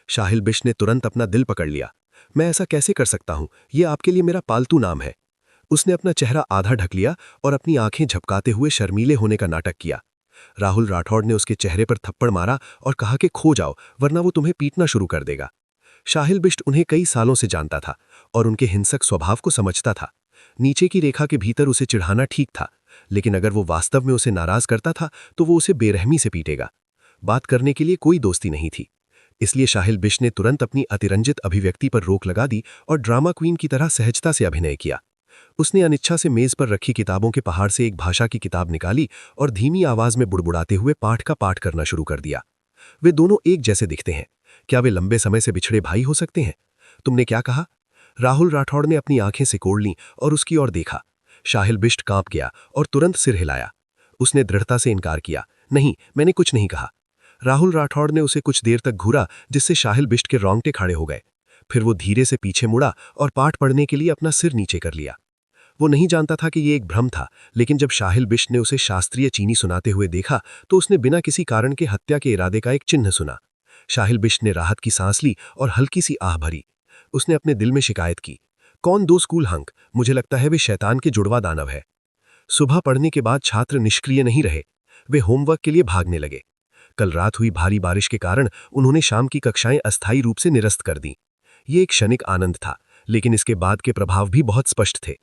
शाहिल बिष्ट ने तुरंत अपना दिल पकड़ लिया। मैं ऐसा कैसे कर सकता हूं? यह आपके लिए मेरा पालतू नाम है। उसने अपना चेहरा आधा ढक लिया और अपनी आंखें झपकाते हुए शर्मीले होने का नाटक किया। राहुल राठौड़ ने उसके चेहरे पर थप्पड़ मारा और कहा कि खो जाओ, वरना वो तुम्हें पीटना शुरू कर देगा। शाहिल बिष्ट उन्हें कई सालों से जानता था और उनके हिंसक स्वभाव को समझता था। नीचे की रेखा के भीतर उसे चिढ़ाना ठीक था, लेकिन अगर वो वास्तव में उसे नाराज करता था तो वो उसे बेरहमी से पीटेगा। बात करने के लिए कोई दोस्ती नहीं थी। इसलिए शाहिल बिष्ट ने तुरंत अपनी अतिरंजित अभिव्यक्ति पर रोक लगा दी और ड्रामा क्वीन की तरह सहजता से अभिनय किया। उसने अनिच्छा से मेज पर रखी किताबों के पहाड़ से एक भाषा की किताब निकाली और धीमी आवाज में बुड़बुड़ाते हुए पाठ का पाठ करना शुरू कर दिया। वे दोनों एक जैसे दिखते हैं। क्या वे लंबे समय से बिछड़े भाई हो सकते हैं? तुमने क्या कहा? राहुल राठौड़ ने अपनी आंखें सिकोड़ लीं और उसकी ओर देखा। शाहिल बिष्ट कांप गया और तुरंत सिर हिलाया। उसने दृढ़ता से इनकार किया, नहीं, मैंने कुछ नहीं कहा। राहुल राठौड़ ने उसे कुछ देर तक घूरा, जिससे शाहिल बिष्ट के रोंगटे खड़े हो गए। फिर वो धीरे से पीछे मुड़ा और पाठ पढ़ने के लिए अपना सिर नीचे कर लिया। वो नहीं जानता था कि ये एक भ्रम था, लेकिन जब शाहिल बिश्त ने उसे शास्त्रीय चीनी सुनाते हुए देखा तो उसने बिना किसी कारण के हत्या के इरादे का एक चिन्ह सुना। शाहिल बिश्त ने राहत की सांस ली और हल्की सी आह भरी। उसने अपने दिल में शिकायत की, कौन दो स्कूल हंक, मुझे लगता है वे शैतान के जुड़वा दानव है। सुबह पढ़ने के बाद छात्र निष्क्रिय नहीं रहे, वे होमवर्क के लिए भागने लगे। कल रात हुई भारी बारिश के कारण उन्होंने शाम की कक्षाएं अस्थायी रूप से निरस्त कर दी। ये एक क्षणिक आनंद था, लेकिन इसके बाद के प्रभाव भी बहुत स्पष्ट थे।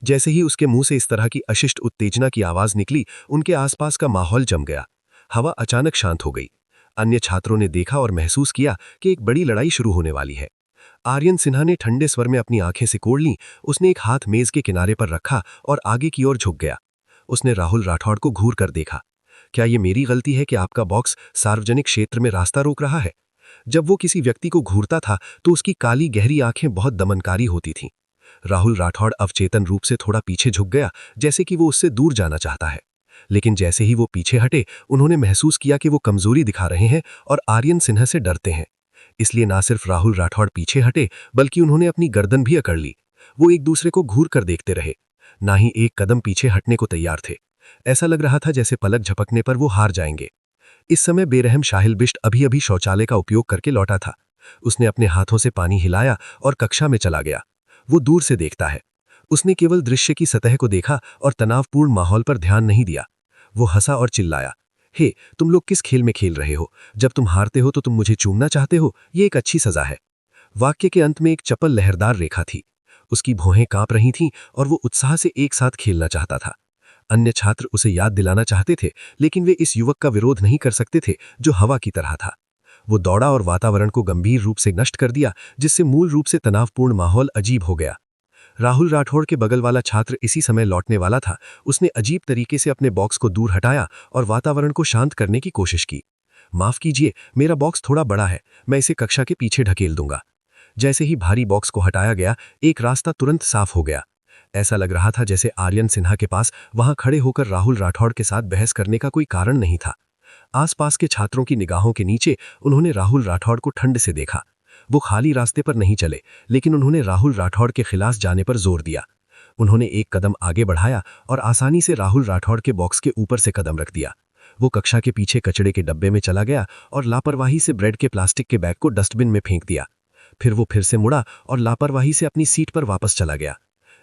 जैसे ही उसके मुंह से इस तरह की अशिष्ट उत्तेजना की आवाज निकली, उनके आसपास का माहौल जम गया। हवा अचानक शांत हो गई। अन्य छात्रों ने देखा और महसूस किया कि एक बड़ी लड़ाई शुरू होने वाली है। आर्यन सिन्हा ने ठंडे स्वर में अपनी आंखें सिकोड़ लीं। उसने एक हाथ मेज के किनारे पर रखा और आगे की ओर झुक गया। उसने राहुल राठौड़ को घूर कर देखा। क्या ये मेरी गलती है कि आपका बॉक्स सार्वजनिक क्षेत्र में रास्ता रोक रहा है? जब वो किसी व्यक्ति को घूरता था तो उसकी काली गहरी आंखें बहुत दमनकारी होती थीं। राहुल राठौड़ अवचेतन रूप से थोड़ा पीछे झुक गया, जैसे कि वो उससे दूर जाना चाहता है। लेकिन जैसे ही वो पीछे हटे, उन्होंने महसूस किया कि वो कमजोरी दिखा रहे हैं और आर्यन सिन्हा से डरते हैं। इसलिए ना सिर्फ राहुल राठौड़ पीछे हटे, बल्कि उन्होंने अपनी गर्दन भी अकड़ ली। वो एक दूसरे को घूर कर देखते रहे, ना ही एक कदम पीछे हटने को तैयार थे। ऐसा लग रहा था जैसे पलक झपकने पर वो हार जाएंगे। इस समय बेरहम शाहिल बिश्त अभी अभी शौचालय का उपयोग करके लौटा था। उसने अपने हाथों से पानी हिलाया और कक्षा में चला गया। वो दूर से देखता है। उसने केवल दृश्य की सतह को देखा और तनावपूर्ण माहौल पर ध्यान नहीं दिया। वो हंसा और चिल्लाया, हे, तुम लोग किस खेल में खेल रहे हो? जब तुम हारते हो तो तुम मुझे चूमना चाहते हो, ये एक अच्छी सजा है। वाक्य के अंत में एक चपल लहरदार रेखा थी। उसकी भौहें कांप रही थीं और वो उत्साह से एक साथ खेलना चाहता था। अन्य छात्र उसे याद दिलाना चाहते थे, लेकिन वे इस युवक का विरोध नहीं कर सकते थे जो हवा की तरह था। वो दौड़ा और वातावरण को गंभीर रूप से नष्ट कर दिया, जिससे मूल रूप से तनावपूर्ण माहौल अजीब हो गया। राहुल राठौड़ के बगल वाला छात्र इसी समय लौटने वाला था। उसने अजीब तरीके से अपने बॉक्स को दूर हटाया और वातावरण को शांत करने की कोशिश की। माफ कीजिए, मेरा बॉक्स थोड़ा बड़ा है, मैं इसे कक्षा के पीछे ढकेल दूंगा। जैसे ही भारी बॉक्स को हटाया गया, एक रास्ता तुरंत साफ हो गया। ऐसा लग रहा था जैसे आर्यन सिन्हा के पास वहां खड़े होकर राहुल राठौड़ के साथ बहस करने का कोई कारण नहीं था। आसपास के छात्रों की निगाहों के नीचे उन्होंने राहुल राठौड़ को ठंड से देखा। वो खाली रास्ते पर नहीं चले, लेकिन उन्होंने राहुल राठौड़ के खिलाफ जाने पर जोर दिया। उन्होंने एक कदम आगे बढ़ाया और आसानी से राहुल राठौड़ के बॉक्स के ऊपर से कदम रख दिया। वो कक्षा के पीछे कचड़े के डब्बे में चला गया और लापरवाही से ब्रेड के प्लास्टिक के बैग को डस्टबिन में फेंक दिया। फिर वो फिर से मुड़ा और लापरवाही से अपनी सीट पर वापस चला गया।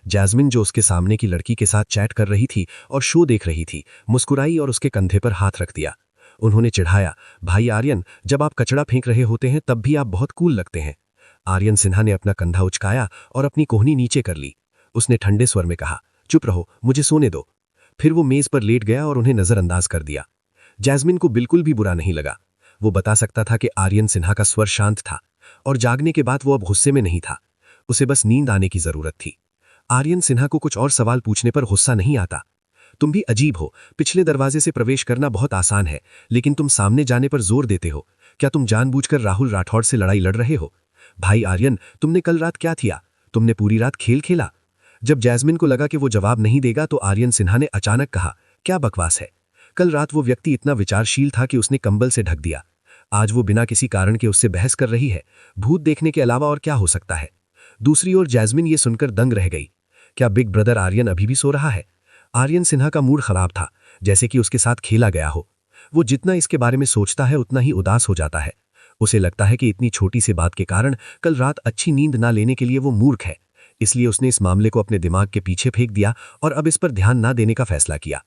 जैस्मिन, जो उसके सामने की लड़की के साथ चैट कर रही थी और शो देख रही थी, मुस्कुराई और उसके कंधे पर हाथ रख दिया। उन्होंने चिढ़ाया, भाई आर्यन, जब आप कचड़ा फेंक रहे होते हैं तब भी आप बहुत कूल लगते हैं। आर्यन सिन्हा ने अपना कंधा उचकाया और अपनी कोहनी नीचे कर ली। उसने ठंडे स्वर में कहा, चुप रहो, मुझे सोने दो। फिर वो मेज पर लेट गया और उन्हें नजरअंदाज कर दिया। जैस्मिन को बिल्कुल भी बुरा नहीं लगा। वो बता सकता था कि आर्यन सिन्हा का स्वर शांत था और जागने के बाद वो अब गुस्से में नहीं था। उसे बस नींद आने की जरूरत थी। आर्यन सिन्हा को कुछ और सवाल पूछने पर गुस्सा नहीं आता। तुम भी अजीब हो, पिछले दरवाजे से प्रवेश करना बहुत आसान है, लेकिन तुम सामने जाने पर जोर देते हो। क्या तुम जानबूझकर राहुल राठौड़ से लड़ाई लड़ रहे हो? भाई आर्यन, तुमने कल रात क्या किया? तुमने पूरी रात खेल खेला? जब जैस्मिन को लगा कि वो जवाब नहीं देगा तो आर्यन सिन्हा ने अचानक कहा, क्या बकवास है? कल रात वो व्यक्ति इतना विचारशील था कि उसने कंबल से ढक दिया। आज वो बिना किसी कारण के उससे बहस कर रही है। भूत देखने के अलावा और क्या हो सकता है? दूसरी ओर जैस्मिन ये सुनकर दंग रह गई। क्या बिग ब्रदर आर्यन अभी भी सो रहा है? आर्यन सिन्हा का मूड खराब था, जैसे कि उसके साथ खेला गया हो। वो जितना इसके बारे में सोचता है उतना ही उदास हो जाता है। उसे लगता है कि इतनी छोटी सी बात के कारण कल रात अच्छी नींद ना लेने के लिए वो मूर्ख है। इसलिए उसने इस मामले को अपने दिमाग के पीछे फेंक दिया और अब इस पर ध्यान ना देने का फैसला किया।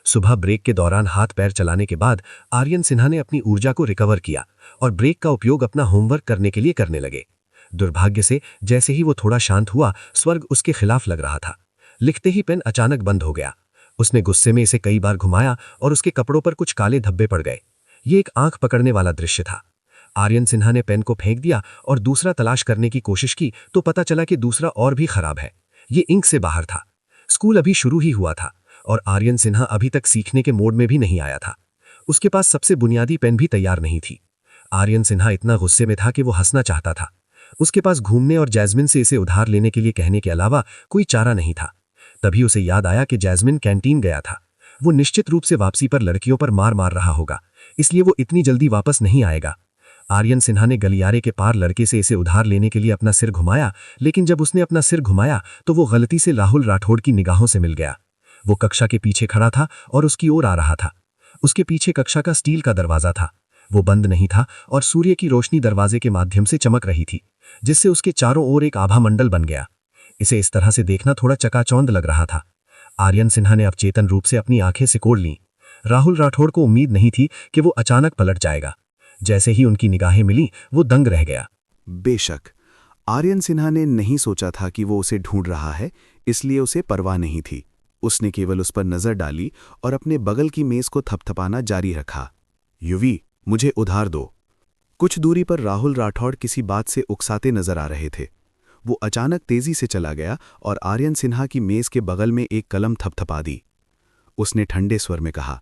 सुबह ब्रेक के दौरान हाथ पैर चलाने के बाद आर्यन सिन्हा ने अपनी ऊर्जा को रिकवर किया और ब्रेक का उपयोग अपना होमवर्क करने के लिए करने लगे। दुर्भाग्य से जैसे ही वो थोड़ा शांत हुआ, स्वर्ग उसके खिलाफ लग रहा था। लिखते ही पेन अचानक बंद हो गया। उसने गुस्से में इसे कई बार घुमाया और उसके कपड़ों पर कुछ काले धब्बे पड़ गए। ये एक आंख पकड़ने वाला दृश्य था। आर्यन सिन्हा ने पेन को फेंक दिया और दूसरा तलाश करने की कोशिश की तो पता चला कि दूसरा और भी खराब है। ये इंक से बाहर था। स्कूल अभी शुरू ही हुआ था और आर्यन सिन्हा अभी तक सीखने के मोड में भी नहीं आया था। उसके पास सबसे बुनियादी पेन भी तैयार नहीं थी। आर्यन सिन्हा इतना गुस्से में था कि वो हंसना चाहता था। उसके पास घूमने और जैस्मिन से इसे उधार लेने के लिए कहने के अलावा कोई चारा नहीं था। तभी उसे याद आया कि जैस्मिन कैंटीन गया था। वो निश्चित रूप से वापसी पर लड़कियों पर मार रहा होगा, इसलिए वो इतनी जल्दी वापस नहीं आएगा। आर्यन सिन्हा ने गलियारे के पार लड़के से इसे उधार लेने के लिए अपना सिर घुमाया, लेकिन जब उसने अपना सिर घुमाया तो वो गलती से राहुल राठौड़ की निगाहों से मिल गया। वो कक्षा के पीछे खड़ा था और उसकी ओर आ रहा था। उसके पीछे कक्षा का स्टील का दरवाजा था। वो बंद नहीं था और सूर्य की रोशनी दरवाजे के माध्यम से चमक रही थी, जिससे उसके चारों ओर एक आभा मंडल बन गया। इसे इस तरह से देखना थोड़ा चकाचौंध लग रहा था। आर्यन सिन्हा ने अवचेतन रूप से अपनी आंखें सिकोड़ लीं। राहुल राठौड़ को उम्मीद नहीं थी कि वो अचानक पलट जाएगा। जैसे ही उनकी निगाहें मिली, वो दंग रह गया। बेशक आर्यन सिन्हा ने नहीं सोचा था कि वो उसे ढूंढ रहा है, इसलिए उसे परवाह नहीं थी। उसने केवल उस पर नजर डाली और अपने बगल की मेज को थपथपाना जारी रखा। युवी, मुझे उधार दो। कुछ दूरी पर राहुल राठौड़ किसी बात से उकसाते नजर आ रहे थे। वो अचानक तेजी से चला गया और आर्यन सिन्हा की मेज के बगल में एक कलम थपथपा दी। उसने ठंडे स्वर में कहा,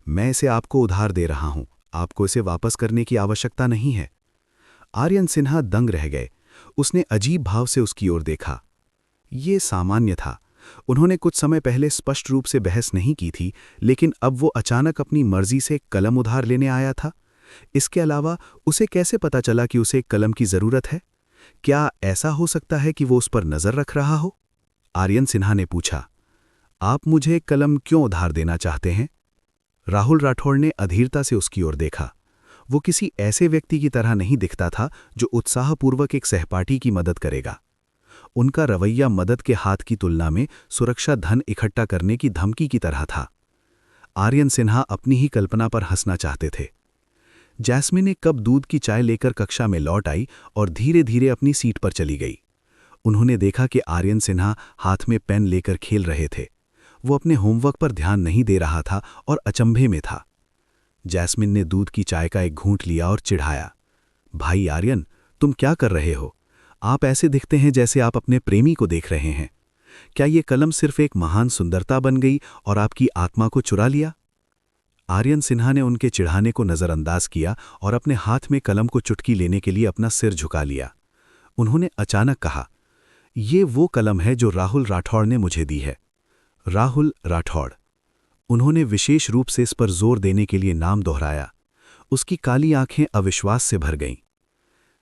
मैं इसे आपको उधार दे रहा हूं, आपको इसे वापस करने की आवश्यकता नहीं है। आर्यन सिन्हा दंग रह गए। उसने अजीब भाव से उसकी ओर देखा। ये सामान्य था। उन्होंने कुछ समय पहले स्पष्ट रूप से बहस नहीं की थी, लेकिन अब वो अचानक अपनी मर्जी से कलम उधार लेने आया था। इसके अलावा उसे कैसे पता चला कि उसे एक कलम की जरूरत है? क्या ऐसा हो सकता है कि वो उस पर नजर रख रहा हो? आर्यन सिन्हा ने पूछा, आप मुझे एक कलम क्यों उधार देना चाहते हैं? राहुल राठौड़ ने अधीरता से उसकी ओर देखा। वो किसी ऐसे व्यक्ति की तरह नहीं दिखता था जो उत्साहपूर्वक एक सहपाठी की मदद करेगा। उनका रवैया मदद के हाथ की तुलना में सुरक्षा धन इकट्ठा करने की धमकी की तरह था। आर्यन सिन्हा अपनी ही कल्पना पर हंसना चाहते थे। जैस्मिन ने कप दूध की चाय लेकर कक्षा में लौट आई और धीरे धीरे अपनी सीट पर चली गई। उन्होंने देखा कि आर्यन सिन्हा हाथ में पेन लेकर खेल रहे थे। वो अपने होमवर्क पर ध्यान नहीं दे रहा था और अचंभे में था। जैस्मिन ने दूध की चाय का एक घूंट लिया और चिढ़ाया, भाई आर्यन, तुम क्या कर रहे हो? आप ऐसे दिखते हैं जैसे आप अपने प्रेमी को देख रहे हैं। क्या ये कलम सिर्फ एक महान सुंदरता बन गई और आपकी आत्मा को चुरा लिया? आर्यन सिन्हा ने उनके चिढ़ाने को नजरअंदाज किया और अपने हाथ में कलम को चुटकी लेने के लिए अपना सिर झुका लिया। उन्होंने अचानक कहा, ये वो कलम है जो राहुल राठौड़ ने मुझे दी है। राहुल राठौड़। उन्होंने विशेष रूप से इस पर जोर देने के लिए नाम दोहराया। उसकी काली आंखें अविश्वास से भर गईं।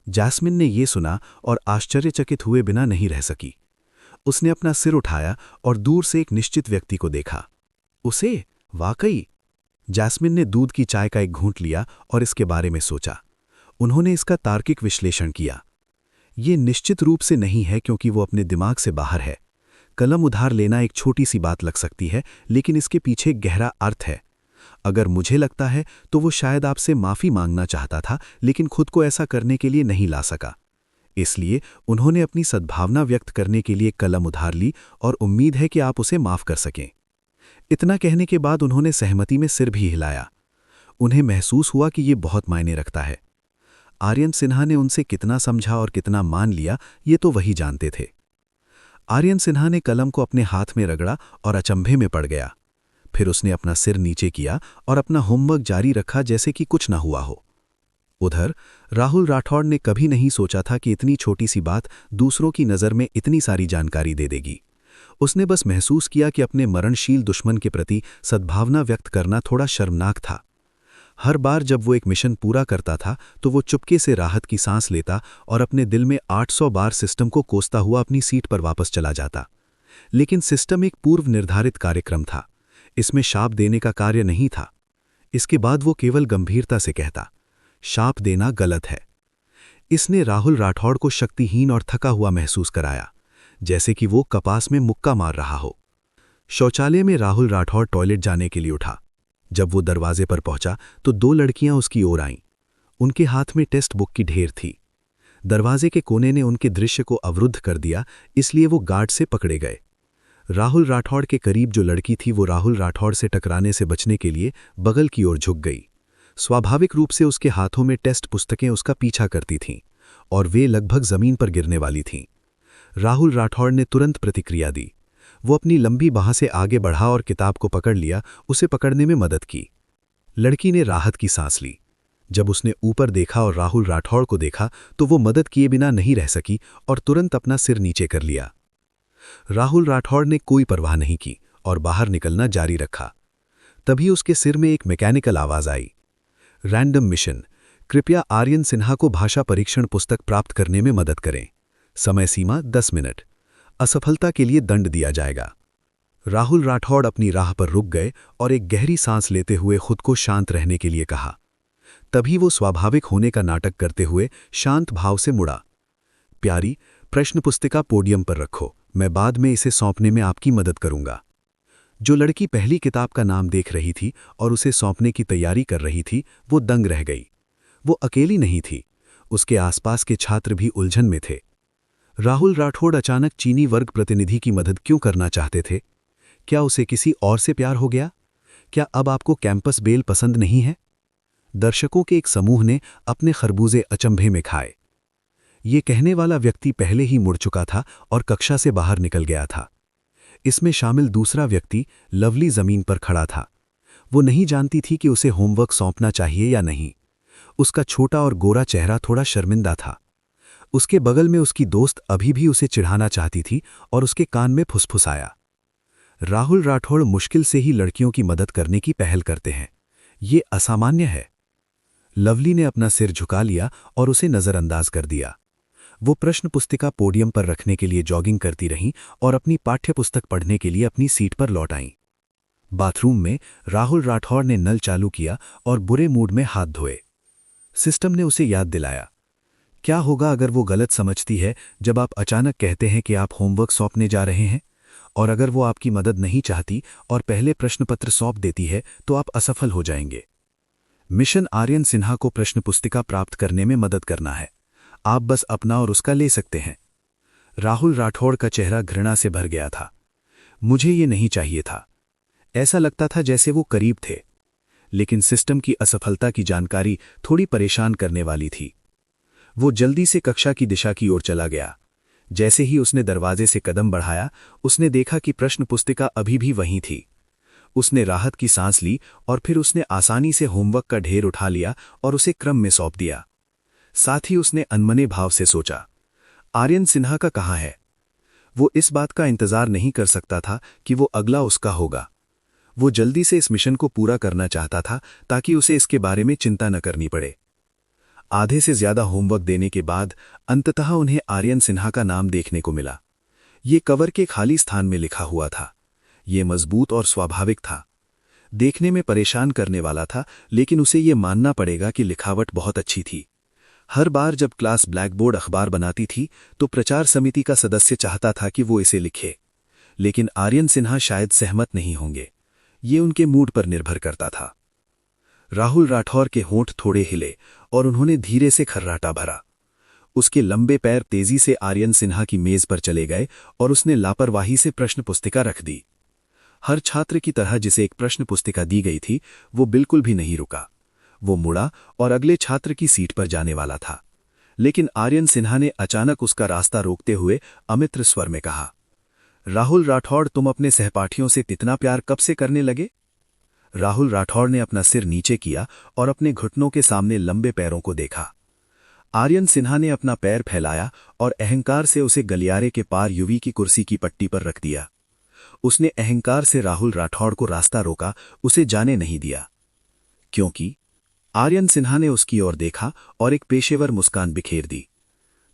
जैस्मिन ने ये सुना और आश्चर्यचकित हुए बिना नहीं रह सकी। उसने अपना सिर उठाया और दूर से एक निश्चित व्यक्ति को देखा। उसे? वाकई? जैस्मिन ने दूध की चाय का एक घूंट लिया और इसके बारे में सोचा। उन्होंने इसका तार्किक विश्लेषण किया। ये निश्चित रूप से नहीं है क्योंकि वो अपने दिमाग से बाहर है। कलम उधार लेना एक छोटी सी बात लग सकती है, लेकिन इसके पीछे गहरा अर्थ है। अगर मुझे लगता है तो वो शायद आपसे माफी मांगना चाहता था, लेकिन खुद को ऐसा करने के लिए नहीं ला सका। इसलिए उन्होंने अपनी सद्भावना व्यक्त करने के लिए कलम उधार ली और उम्मीद है कि आप उसे माफ कर सकें। इतना कहने के बाद उन्होंने सहमति में सिर भी हिलाया। उन्हें महसूस हुआ कि ये बहुत मायने रखता है। आर्यन सिन्हा ने उनसे कितना समझा और कितना मान लिया, ये तो वही जानते थे। आर्यन सिन्हा ने कलम को अपने हाथ में रगड़ा और अचंभे में पड़ गया। फिर उसने अपना सिर नीचे किया और अपना होमवर्क जारी रखा जैसे कि कुछ न हुआ हो। उधर राहुल राठौड़ ने कभी नहीं सोचा था कि इतनी छोटी सी बात दूसरों की नज़र में इतनी सारी जानकारी दे देगी। उसने बस महसूस किया कि अपने मरणशील दुश्मन के प्रति सद्भावना व्यक्त करना थोड़ा शर्मनाक था। हर बार जब वो एक मिशन पूरा करता था तो वो चुपके से राहत की सांस लेता और अपने दिल में 800 बार सिस्टम को कोसता हुआ अपनी सीट पर वापस चला जाता। लेकिन सिस्टम एक पूर्व निर्धारित कार्यक्रम था। इसमें शाप देने का कार्य नहीं था। इसके बाद वो केवल गंभीरता से कहता, शाप देना गलत है। इसने राहुल राठौड़ को शक्तिहीन और थका हुआ महसूस कराया, जैसे कि वो कपास में मुक्का मार रहा हो। शौचालय में राहुल राठौड़ टॉयलेट जाने के लिए उठा। जब वो दरवाजे पर पहुंचा तो 2 लड़कियां उसकी ओर आईं। उनके हाथ में टेक्स्ट बुक की ढेर थी। दरवाजे के कोने ने उनके दृश्य को अवरुद्ध कर दिया, इसलिए वो गार्ड से पकड़े गए। राहुल राठौड़ के करीब जो लड़की थी वो राहुल राठौड़ से टकराने से बचने के लिए बगल की ओर झुक गई। स्वाभाविक रूप से उसके हाथों में टेस्ट पुस्तकें उसका पीछा करती थीं और वे लगभग जमीन पर गिरने वाली थीं। राहुल राठौड़ ने तुरंत प्रतिक्रिया दी। वो अपनी लंबी बाह से आगे बढ़ा और किताब को पकड़ लिया, उसे पकड़ने में मदद की। लड़की ने राहत की सांस ली। जब उसने ऊपर देखा और राहुल राठौड़ को देखा तो वो मदद किए बिना नहीं रह सकी और तुरंत अपना सिर नीचे कर लिया। राहुल राठौड़ ने कोई परवाह नहीं की और बाहर निकलना जारी रखा। तभी उसके सिर में एक मैकेनिकल आवाज आई, रैंडम मिशन, कृपया आर्यन सिन्हा को भाषा परीक्षण पुस्तक प्राप्त करने में मदद करें। समय सीमा 10 मिनट। असफलता के लिए दंड दिया जाएगा। राहुल राठौड़ अपनी राह पर रुक गए और एक गहरी सांस लेते हुए खुद को शांत रहने के लिए कहा। तभी वो स्वाभाविक होने का नाटक करते हुए शांत भाव से मुड़ा। प्यारी, प्रश्न पुस्तिका पोडियम पर रखो, मैं बाद में इसे सौंपने में आपकी मदद करूंगा। जो लड़की पहली किताब का नाम देख रही थी और उसे सौंपने की तैयारी कर रही थी, वो दंग रह गई। वो अकेली नहीं थी, उसके आसपास के छात्र भी उलझन में थे। राहुल राठौड़ अचानक चीनी वर्ग प्रतिनिधि की मदद क्यों करना चाहते थे? क्या उसे किसी और से प्यार हो गया? क्या अब आपको कैंपस बेल पसंद नहीं है? दर्शकों के एक समूह ने अपने खरबूजे अचंभे में खाए। ये कहने वाला व्यक्ति पहले ही मुड़ चुका था और कक्षा से बाहर निकल गया था। इसमें शामिल दूसरा व्यक्ति लवली जमीन पर खड़ा था। वो नहीं जानती थी कि उसे होमवर्क सौंपना चाहिए या नहीं। उसका छोटा और गोरा चेहरा थोड़ा शर्मिंदा था। उसके बगल में उसकी दोस्त अभी भी उसे चिढ़ाना चाहती थी और उसके कान में फुसफुसाया। राहुल राठौड़ मुश्किल से ही लड़कियों की मदद करने की पहल करते हैं। ये असामान्य है। लवली ने अपना सिर झुका लिया और उसे नजरअंदाज कर दिया। वो प्रश्न पुस्तिका पोडियम पर रखने के लिए जॉगिंग करती रहीं और अपनी पाठ्य पुस्तक पढ़ने के लिए अपनी सीट पर लौट आईं। बाथरूम में राहुल राठौड़ ने नल चालू किया और बुरे मूड में हाथ धोए। सिस्टम ने उसे याद दिलाया, क्या होगा अगर वो गलत समझती है जब आप अचानक कहते हैं कि आप होमवर्क सौंपने जा रहे हैं? और अगर वो आपकी मदद नहीं चाहती और पहले प्रश्नपत्र सौंप देती है तो आप असफल हो जाएंगे। मिशन आर्यन सिन्हा को प्रश्न पुस्तिका प्राप्त करने में मदद करना है। आप बस अपना और उसका ले सकते हैं। राहुल राठौड़ का चेहरा घृणा से भर गया था। मुझे ये नहीं चाहिए था। ऐसा लगता था जैसे वो करीब थे, लेकिन सिस्टम की असफलता की जानकारी थोड़ी परेशान करने वाली थी। वो जल्दी से कक्षा की दिशा की ओर चला गया। जैसे ही उसने दरवाजे से कदम बढ़ाया, उसने देखा कि प्रश्न पुस्तिका अभी भी वहीं थी। उसने राहत की सांस ली और फिर उसने आसानी से होमवर्क का ढेर उठा लिया और उसे क्रम में सौंप दिया। साथ ही उसने अनमने भाव से सोचा, आर्यन सिन्हा का कहाँ है? वो इस बात का इंतजार नहीं कर सकता था कि वो अगला उसका होगा। वो जल्दी से इस मिशन को पूरा करना चाहता था ताकि उसे इसके बारे में चिंता न करनी पड़े। आधे से ज्यादा होमवर्क देने के बाद अंततः उन्हें आर्यन सिन्हा का नाम देखने को मिला। ये कवर के खाली स्थान में लिखा हुआ था। ये मजबूत और स्वाभाविक था। देखने में परेशान करने वाला था, लेकिन उसे ये मानना पड़ेगा कि लिखावट बहुत अच्छी थी। हर बार जब क्लास ब्लैकबोर्ड अखबार बनाती थी तो प्रचार समिति का सदस्य चाहता था कि वो इसे लिखे, लेकिन आर्यन सिन्हा शायद सहमत नहीं होंगे। ये उनके मूड पर निर्भर करता था। राहुल राठौर के होंठ थोड़े हिले और उन्होंने धीरे से खर्राटा भरा। उसके लंबे पैर तेजी से आर्यन सिन्हा की मेज पर चले गए और उसने लापरवाही से प्रश्न पुस्तिका रख दी। हर छात्र की तरह जिसे एक प्रश्न पुस्तिका दी गई थी, वो बिल्कुल भी नहीं रुका। वो मुड़ा और अगले छात्र की सीट पर जाने वाला था, लेकिन आर्यन सिन्हा ने अचानक उसका रास्ता रोकते हुए अमित्र स्वर में कहा, राहुल राठौड़, तुम अपने सहपाठियों से इतना प्यार कब से करने लगे? राहुल राठौड़ ने अपना सिर नीचे किया और अपने घुटनों के सामने लंबे पैरों को देखा। आर्यन सिन्हा ने अपना पैर फैलाया और अहंकार से उसे गलियारे के पार युवी की कुर्सी की पट्टी पर रख दिया। उसने अहंकार से राहुल राठौड़ को रास्ता रोका, उसे जाने नहीं दिया। क्योंकि आर्यन सिन्हा ने उसकी ओर देखा और एक पेशेवर मुस्कान बिखेर दी।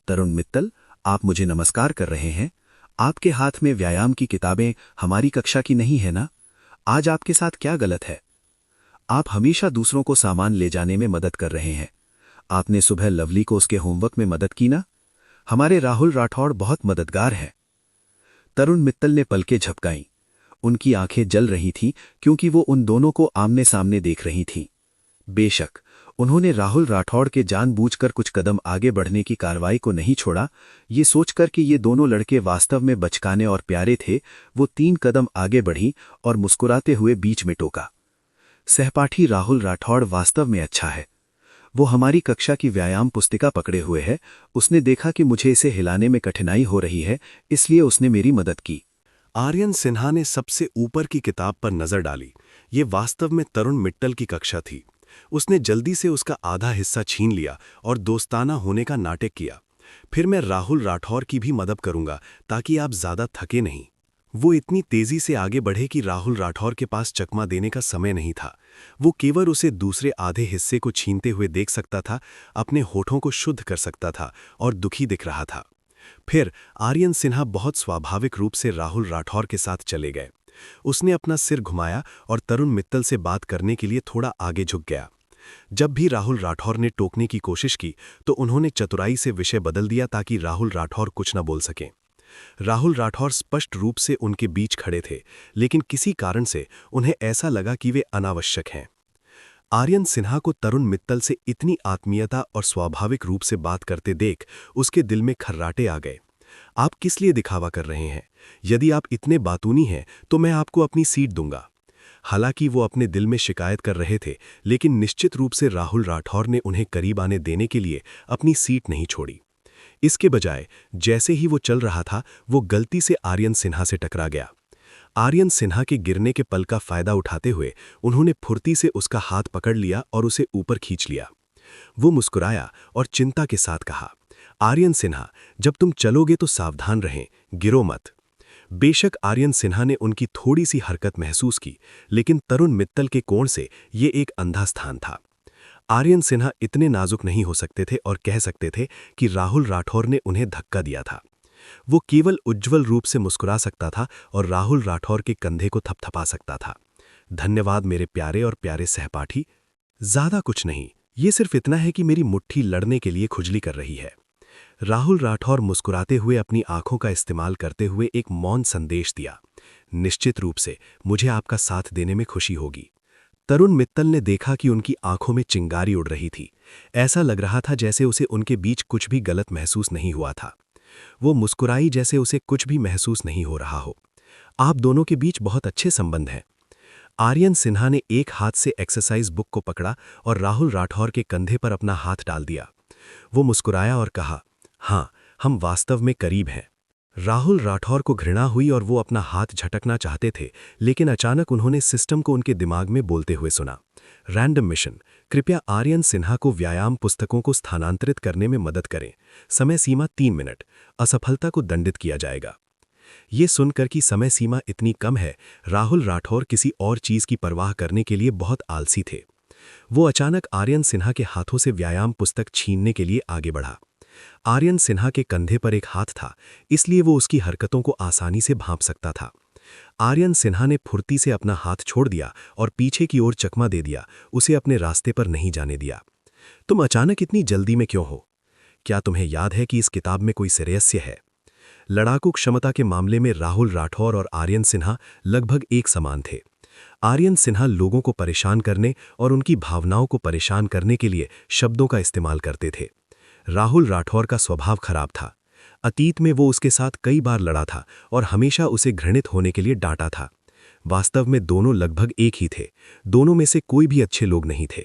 तरुण मित्तल, आप मुझे नमस्कार कर रहे हैं? आपके हाथ में व्यायाम की किताबें हमारी कक्षा की नहीं है ना? आज आपके साथ क्या गलत है? आप हमेशा दूसरों को सामान ले जाने में मदद कर रहे हैं। आपने सुबह लवली को उसके होमवर्क में मदद की ना? हमारे राहुल राठौड़ बहुत मददगार है। तरुण मित्तल ने पलकें झपकाईं। उनकी आंखें जल रही थीं क्योंकि वो उन दोनों को आमने सामने देख रही थीं। बेशक उन्होंने राहुल राठौड़ के जानबूझकर कुछ कदम आगे बढ़ने की कार्रवाई को नहीं छोड़ा। ये सोचकर कि ये दोनों लड़के वास्तव में बचकाने और प्यारे थे, वो 3 कदम आगे बढ़ी और मुस्कुराते हुए बीच में टोका, सहपाठी राहुल राठौड़ वास्तव में अच्छा है। वो हमारी कक्षा की व्यायाम पुस्तिका पकड़े हुए है। उसने देखा कि मुझे इसे हिलाने में कठिनाई हो रही है, इसलिए उसने मेरी मदद की। आर्यन सिन्हा ने सबसे ऊपर की किताब पर नजर डाली। ये वास्तव में तरुण मित्तल की कक्षा थी। उसने जल्दी से उसका आधा हिस्सा छीन लिया और दोस्ताना होने का नाटक किया। फिर मैं राहुल राठौर की भी मदद करूंगा ताकि आप ज्यादा थके नहीं। वो इतनी तेजी से आगे बढ़े कि राहुल राठौर के पास चकमा देने का समय नहीं था। वो केवल उसे दूसरे आधे हिस्से को छीनते हुए देख सकता था, अपने होठों को शुद्ध कर सकता था और दुखी दिख रहा था। फिर आर्यन सिन्हा बहुत स्वाभाविक रूप से राहुल राठौर के साथ चले गए। उसने अपना सिर घुमाया और तरुण मित्तल से बात करने के लिए थोड़ा आगे झुक गया। जब भी राहुल राठौर ने टोकने की कोशिश की तो उन्होंने चतुराई से विषय बदल दिया ताकि राहुल राठौर कुछ न बोल सकें। राहुल राठौर स्पष्ट रूप से उनके बीच खड़े थे, लेकिन किसी कारण से उन्हें ऐसा लगा कि वे अनावश्यक हैं। आर्यन सिन्हा को तरुण मित्तल से इतनी आत्मीयता और स्वाभाविक रूप से बात करते देख उसके दिल में खर्राटे आ गए। आप किस लिए दिखावा कर रहे हैं? यदि आप इतने बातूनी हैं तो मैं आपको अपनी सीट दूंगा। हालांकि वो अपने दिल में शिकायत कर रहे थे, लेकिन निश्चित रूप से राहुल राठौर ने उन्हें करीब आने देने के लिए अपनी सीट नहीं छोड़ी। इसके बजाय जैसे ही वो चल रहा था, वो गलती से आर्यन सिन्हा से टकरा गया। आर्यन सिन्हा के गिरने के पल का फायदा उठाते हुए उन्होंने फुर्ती से उसका हाथ पकड़ लिया और उसे ऊपर खींच लिया। वो मुस्कुराया और चिंता के साथ कहा, आर्यन सिन्हा, जब तुम चलोगे तो सावधान रहें, गिरो मत। बेशक आर्यन सिन्हा ने उनकी थोड़ी सी हरकत महसूस की, लेकिन तरुण मित्तल के कोण से ये एक अंधा स्थान था। आर्यन सिन्हा इतने नाजुक नहीं हो सकते थे और कह सकते थे कि राहुल राठौर ने उन्हें धक्का दिया था। वो केवल उज्ज्वल रूप से मुस्कुरा सकता था और राहुल राठौर के कंधे को थपथपा सकता था। धन्यवाद मेरे प्यारे और प्यारे सहपाठी। ज्यादा कुछ नहीं, ये सिर्फ इतना है कि मेरी मुट्ठी लड़ने के लिए खुजली कर रही है। राहुल राठौर मुस्कुराते हुए अपनी आंखों का इस्तेमाल करते हुए एक मौन संदेश दिया, निश्चित रूप से मुझे आपका साथ देने में खुशी होगी। तरुण मित्तल ने देखा कि उनकी आंखों में चिंगारी उड़ रही थी। ऐसा लग रहा था जैसे उसे उनके बीच कुछ भी गलत महसूस नहीं हुआ था। वो मुस्कुराई जैसे उसे कुछ भी महसूस नहीं हो रहा हो। आप दोनों के बीच बहुत अच्छे संबंध हैं। आर्यन सिन्हा ने एक हाथ से एक्सरसाइज बुक को पकड़ा और राहुल राठौर के कंधे पर अपना हाथ डाल दिया। वो मुस्कुराया और कहा, हाँ, हम वास्तव में करीब हैं। राहुल राठौर को घृणा हुई और वो अपना हाथ झटकना चाहते थे, लेकिन अचानक उन्होंने सिस्टम को उनके दिमाग में बोलते हुए सुना, रैंडम मिशन, कृपया आर्यन सिन्हा को व्यायाम पुस्तकों को स्थानांतरित करने में मदद करें। समय सीमा 3 मिनट। असफलता को दंडित किया जाएगा। ये सुनकर कि समय सीमा इतनी कम है, राहुल राठौर किसी और चीज की परवाह करने के लिए बहुत आलसी थे। वो अचानक आर्यन सिन्हा के हाथों से व्यायाम पुस्तक छीनने के लिए आगे बढ़ा। आर्यन सिन्हा के कंधे पर एक हाथ था, इसलिए वो उसकी हरकतों को आसानी से भांप सकता था। आर्यन सिन्हा ने फुर्ती से अपना हाथ छोड़ दिया और पीछे की ओर चकमा दे दिया, उसे अपने रास्ते पर नहीं जाने दिया। तुम अचानक इतनी जल्दी में क्यों हो? क्या तुम्हें याद है कि इस किताब में कोई श्रेयस्य है? लड़ाकू क्षमता के मामले में राहुल राठौर और आर्यन सिन्हा लगभग एक समान थे। आर्यन सिन्हा लोगों को परेशान करने और उनकी भावनाओं को परेशान करने के लिए शब्दों का इस्तेमाल करते थे। राहुल राठौर का स्वभाव खराब था। अतीत में वो उसके साथ कई बार लड़ा था और हमेशा उसे घृणित होने के लिए डांटा था। वास्तव में दोनों लगभग एक ही थे। दोनों में से कोई भी अच्छे लोग नहीं थे।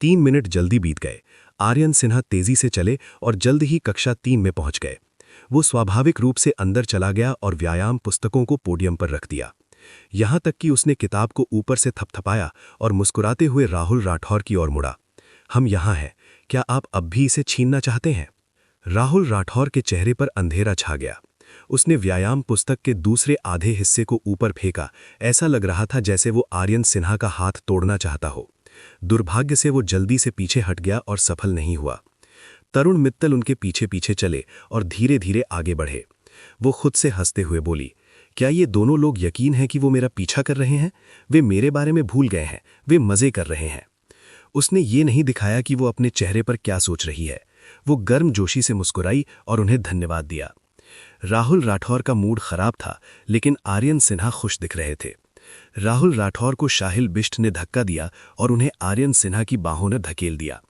3 मिनट जल्दी बीत गए। आर्यन सिन्हा तेजी से चले और जल्द ही कक्षा 3 में पहुंच गए। वो स्वाभाविक रूप से अंदर चला गया और व्यायाम पुस्तकों को पोडियम पर रख दिया। यहां तक कि उसने किताब को ऊपर से थपथपाया और मुस्कुराते हुए राहुल राठौर की ओर मुड़ा। हम यहां हैं, क्या आप अब भी इसे छीनना चाहते हैं? राहुल राठौर के चेहरे पर अंधेरा छा गया। उसने व्यायाम पुस्तक के दूसरे आधे हिस्से को ऊपर फेंका। ऐसा लग रहा था जैसे वो आर्यन सिन्हा का हाथ तोड़ना चाहता हो। दुर्भाग्य से वो जल्दी से पीछे हट गया और सफल नहीं हुआ। तरुण मित्तल उनके पीछे पीछे चले और धीरे धीरे आगे बढ़े। वो खुद से हंसते हुए बोली, क्या ये दोनों लोग यकीन है कि वो मेरा पीछा कर रहे हैं? वे मेरे बारे में भूल गए हैं, वे मजे कर रहे हैं। उसने ये नहीं दिखाया कि वो अपने चेहरे पर क्या सोच रही है। वो गर्मजोशी से मुस्कुराई और उन्हें धन्यवाद दिया। राहुल राठौर का मूड खराब था, लेकिन आर्यन सिन्हा खुश दिख रहे थे। राहुल राठौर को शाहिल बिष्ट ने धक्का दिया और उन्हें आर्यन सिन्हा की बाहों ने धकेल दिया।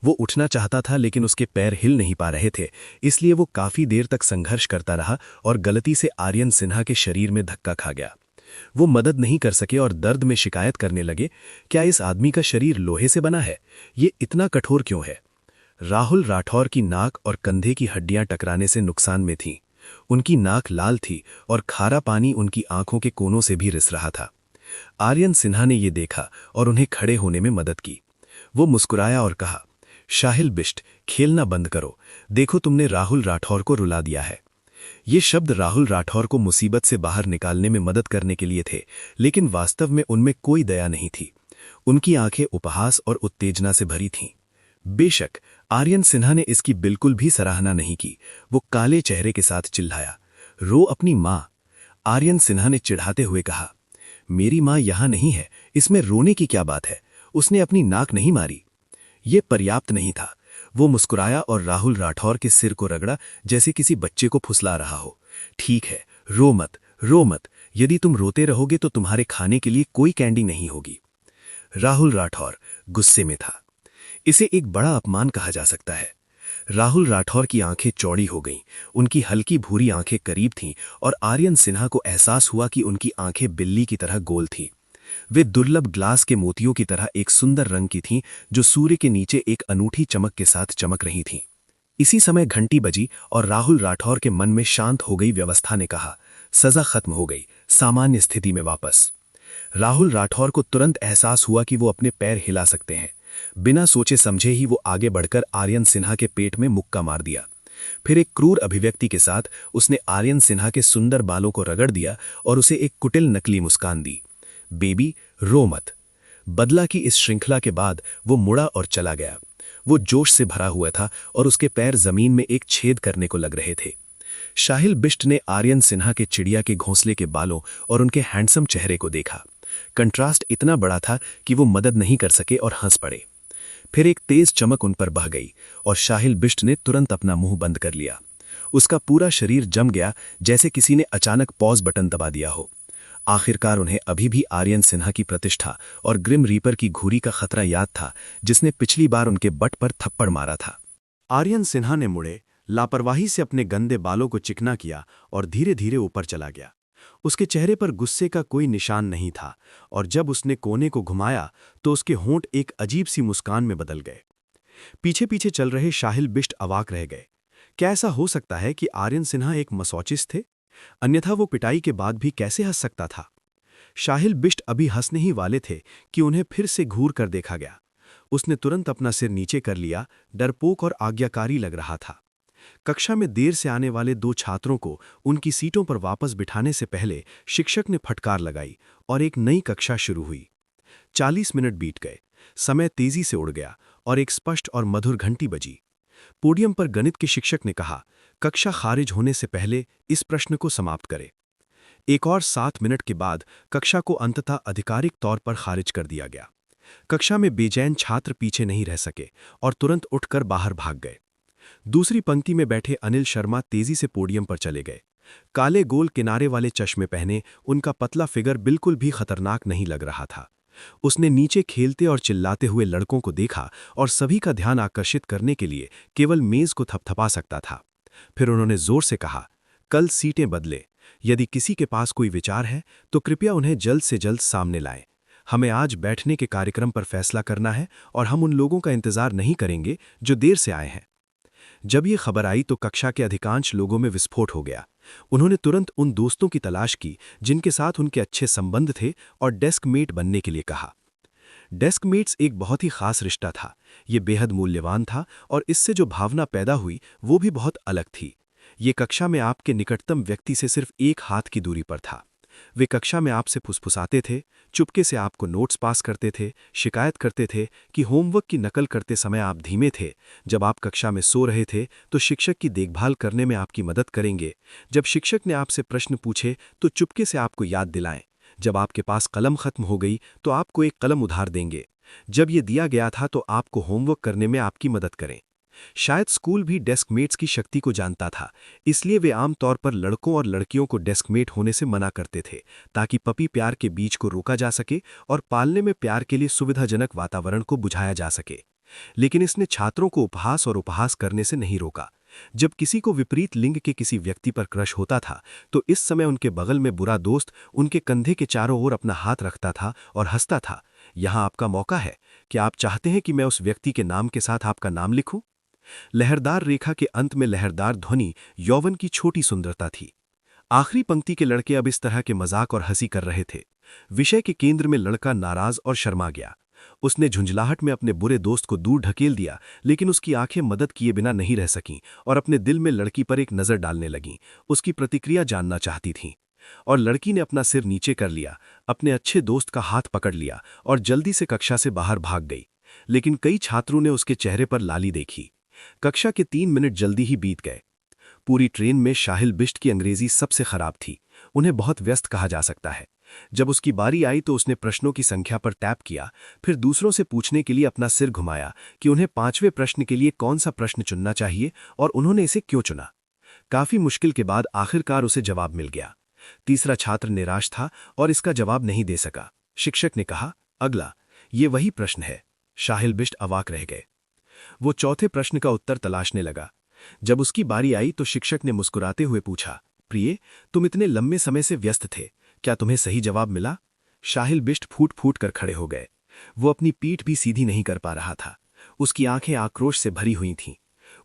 वो उठना चाहता था, लेकिन उसके पैर हिल नहीं पा रहे थे, इसलिए वो काफी देर तक संघर्ष करता रहा और गलती से आर्यन सिन्हा के शरीर में धक्का खा गया। वो मदद नहीं कर सके और दर्द में शिकायत करने लगे, क्या इस आदमी का शरीर लोहे से बना है? ये इतना कठोर क्यों है? राहुल राठौर की नाक और कंधे की हड्डियां टकराने से नुकसान में थीं। उनकी नाक लाल थी और खारा पानी उनकी आंखों के कोनों से भी रिस रहा था। आर्यन सिन्हा ने ये देखा और उन्हें खड़े होने में मदद की। वो मुस्कुराया और कहा, शाहिल बिष्ट, खेलना बंद करो। देखो, तुमने राहुल राठौर को रुला दिया है। ये शब्द राहुल राठौर को मुसीबत से बाहर निकालने में मदद करने के लिए थे, लेकिन वास्तव में उनमें कोई दया नहीं थी। उनकी आंखें उपहास और उत्तेजना से भरी थीं। बेशक आर्यन सिन्हा ने इसकी बिल्कुल भी सराहना नहीं की। वो काले चेहरे के साथ चिल्लाया, रो अपनी माँ। आर्यन सिन्हा ने चिढ़ाते हुए कहा, मेरी माँ यहां नहीं है, इसमें रोने की क्या बात है? उसने अपनी नाक नहीं मारी। ये पर्याप्त नहीं था। वो मुस्कुराया और राहुल राठौर के सिर को रगड़ा जैसे किसी बच्चे को फुसला रहा हो। ठीक है, रो मत, रो मत। यदि तुम रोते रहोगे तो तुम्हारे खाने के लिए कोई कैंडी नहीं होगी। राहुल राठौर गुस्से में था। इसे एक बड़ा अपमान कहा जा सकता है। राहुल राठौर की आंखें चौड़ी हो गईं, उनकी हल्की भूरी आंखें करीब थीं और आर्यन सिन्हा को एहसास हुआ कि उनकी आंखें बिल्ली की तरह गोल थीं। वे दुर्लभ ग्लास के मोतियों की तरह एक सुंदर रंग की थीं, जो सूर्य के नीचे एक अनूठी चमक के साथ चमक रही थीं। इसी समय घंटी बजी और राहुल राठौर के मन में शांत हो गई व्यवस्था ने कहा, सजा खत्म हो गई, सामान्य स्थिति में वापस। राहुल राठौर को तुरंत एहसास हुआ कि वो अपने पैर हिला सकते हैं। बिना सोचे समझे ही वो आगे बढ़कर आर्यन सिन्हा के पेट में मुक्का मार दिया। फिर एक क्रूर अभिव्यक्ति के साथ उसने आर्यन सिन्हा के सुंदर बालों को रगड़ दिया और उसे एक कुटिल नकली मुस्कान दी। बेबी, रो मत। बदला की इस श्रृंखला के बाद वो मुड़ा और चला गया। वो जोश से भरा हुआ था और उसके पैर जमीन में एक छेद करने को लग रहे थे। शाहिल बिष्ट ने आर्यन सिन्हा के चिड़िया के घोंसले के बालों और उनके हैंडसम चेहरे को देखा। कंट्रास्ट इतना बड़ा था कि वो मदद नहीं कर सके और हंस पड़े। फिर एक तेज चमक उन पर बह गई और शाहिल बिष्ट ने तुरंत अपना मुंह बंद कर लिया। उसका पूरा शरीर जम गया, जैसे किसी ने अचानक पॉज बटन दबा दिया हो। आखिरकार उन्हें अभी भी आर्यन सिन्हा की प्रतिष्ठा और ग्रिम रीपर की घूरी का खतरा याद था, जिसने पिछली बार उनके बट पर थप्पड़ मारा था। आर्यन सिन्हा ने मुड़े, लापरवाही से अपने गंदे बालों को चिकना किया और धीरे धीरे ऊपर चला गया। उसके चेहरे पर गुस्से का कोई निशान नहीं था और जब उसने कोने को घुमाया तो उसके होंठ एक अजीब सी मुस्कान में बदल गए। पीछे पीछे चल रहे शाहिल बिष्ट अवाक रह गए। क्या ऐसा हो सकता है कि आर्यन सिन्हा एक मसौचिस थे? अन्यथा वो पिटाई के बाद भी कैसे हंस सकता था? शाहिल बिष्ट अभी हंसने ही वाले थे कि उन्हें फिर से घूर कर देखा गया। उसने तुरंत अपना सिर नीचे कर लिया, डरपोक और आज्ञाकारी लग रहा था। कक्षा में देर से आने वाले 2 छात्रों को उनकी सीटों पर वापस बिठाने से पहले शिक्षक ने फटकार लगाई और एक नई कक्षा शुरू हुई। 40 मिनट बीत गए, समय तेजी से उड़ गया और एक स्पष्ट और मधुर घंटी बजी। पोडियम पर गणित के शिक्षक ने कहा, कक्षा खारिज होने से पहले इस प्रश्न को समाप्त करें। एक और 7 मिनट के बाद कक्षा को अंततः आधिकारिक तौर पर खारिज कर दिया गया। कक्षा में बेचैन छात्र पीछे नहीं रह सके और तुरंत उठकर बाहर भाग गए। दूसरी पंक्ति में बैठे अनिल शर्मा तेजी से पोडियम पर चले गए। काले गोल किनारे वाले चश्मे पहने उनका पतला फिगर बिल्कुल भी खतरनाक नहीं लग रहा था। उसने नीचे खेलते और चिल्लाते हुए लड़कों को देखा और सभी का ध्यान आकर्षित करने के लिए केवल मेज को थपथपा सकता था। फिर उन्होंने जोर से कहा, कल सीटें बदले। यदि किसी के पास कोई विचार है तो कृपया उन्हें जल्द से जल्द सामने लाएं। हमें आज बैठने के कार्यक्रम पर फैसला करना है और हम उन लोगों का इंतजार नहीं करेंगे जो देर से आए हैं। जब ये खबर आई तो कक्षा के अधिकांश लोगों में विस्फोट हो गया। उन्होंने तुरंत उन दोस्तों की तलाश की जिनके साथ उनके अच्छे संबंध थे और डेस्कमेट बनने के लिए कहा। डेस्कमेट्स एक बहुत ही खास रिश्ता था। ये बेहद मूल्यवान था और इससे जो भावना पैदा हुई वो भी बहुत अलग थी। ये कक्षा में आपके निकटतम व्यक्ति से सिर्फ 1 हाथ की दूरी पर था। वे कक्षा में आपसे फुसफुसाते थे, चुपके से आपको नोट्स पास करते थे, शिकायत करते थे कि होमवर्क की नकल करते समय आप धीमे थे। जब आप कक्षा में सो रहे थे तो शिक्षक की देखभाल करने में आपकी मदद करेंगे। जब शिक्षक ने आपसे प्रश्न पूछे तो चुपके से आपको याद दिलाएं। जब आपके पास कलम खत्म हो गई तो आपको एक कलम उधार देंगे। जब ये दिया गया था तो आपको होमवर्क करने में आपकी मदद करें। शायद स्कूल भी डेस्कमेट्स की शक्ति को जानता था, इसलिए वे आमतौर पर लड़कों और लड़कियों को डेस्कमेट होने से मना करते थे ताकि पपी प्यार के बीज को रोका जा सके और पालने में प्यार के लिए सुविधाजनक वातावरण को बुझाया जा सके। लेकिन इसने छात्रों को उपहास और उपहास करने से नहीं रोका। जब किसी को विपरीत लिंग के किसी व्यक्ति पर क्रश होता था तो इस समय उनके बगल में बुरा दोस्त उनके कंधे के चारों ओर अपना हाथ रखता था और हंसता था, यहाँ आपका मौका है। क्या आप चाहते हैं कि मैं उस व्यक्ति के नाम के साथ आपका नाम लिखूं? लहरदार रेखा के अंत में लहरदार ध्वनि यौवन की छोटी सुंदरता थी। आखिरी पंक्ति के लड़के अब इस तरह के मजाक और हंसी कर रहे थे। विषय के केंद्र में लड़का नाराज और शर्मा गया। उसने झुंझलाहट में अपने बुरे दोस्त को दूर ढकेल दिया, लेकिन उसकी आंखें मदद किए बिना नहीं रह सकीं और अपने दिल में लड़की पर एक नज़र डालने लगीं। उसकी प्रतिक्रिया जानना चाहती थीं। और लड़की ने अपना सिर नीचे कर लिया, अपने अच्छे दोस्त का हाथ पकड़ लिया और जल्दी से कक्षा से बाहर भाग गई। लेकिन कई छात्रों ने उसके चेहरे पर लाली देखी। कक्षा के 3 मिनट जल्दी ही बीत गए। पूरी ट्रेन में शाहिल बिष्ट की अंग्रेजी सबसे खराब थी। उन्हें बहुत व्यस्त कहा जा सकता है। जब उसकी बारी आई तो उसने प्रश्नों की संख्या पर टैप किया, फिर दूसरों से पूछने के लिए अपना सिर घुमाया कि उन्हें 5वें प्रश्न के लिए कौन सा प्रश्न चुनना चाहिए और उन्होंने इसे क्यों चुना। काफी मुश्किल के बाद आखिरकार उसे जवाब मिल गया। तीसरा छात्र निराश था और इसका जवाब नहीं दे सका। शिक्षक ने कहा, अगला, ये वही प्रश्न है। शाहिल बिष्ट अवाक रह गए। वो चौथे प्रश्न का उत्तर तलाशने लगा। जब उसकी बारी आई तो शिक्षक ने मुस्कुराते हुए पूछा, प्रिय, तुम इतने लंबे समय से व्यस्त थे, क्या तुम्हें सही जवाब मिला? शाहिल बिष्ट फूट फूट कर खड़े हो गए। वो अपनी पीठ भी सीधी नहीं कर पा रहा था। उसकी आंखें आक्रोश से भरी हुई थीं।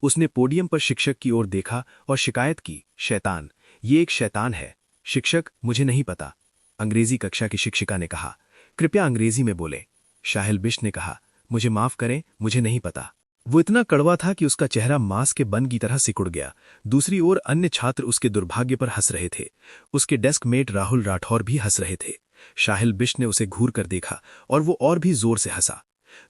उसने पोडियम पर शिक्षक की ओर देखा और शिकायत की, शैतान, ये एक शैतान है। शिक्षक, मुझे नहीं पता, अंग्रेजी कक्षा की शिक्षिका ने कहा। कृपया अंग्रेजी में बोले। शाहिल बिष्ट ने कहा, मुझे माफ करें, मुझे नहीं पता। वो इतना कड़वा था कि उसका चेहरा मांस के बन की तरह सिकुड़ गया। दूसरी ओर अन्य छात्र उसके दुर्भाग्य पर हंस रहे थे। उसके डेस्क मेट राहुल राठौर भी हंस रहे थे। शाहिल बिष्ट ने उसे घूर कर देखा और वो और भी जोर से हंसा।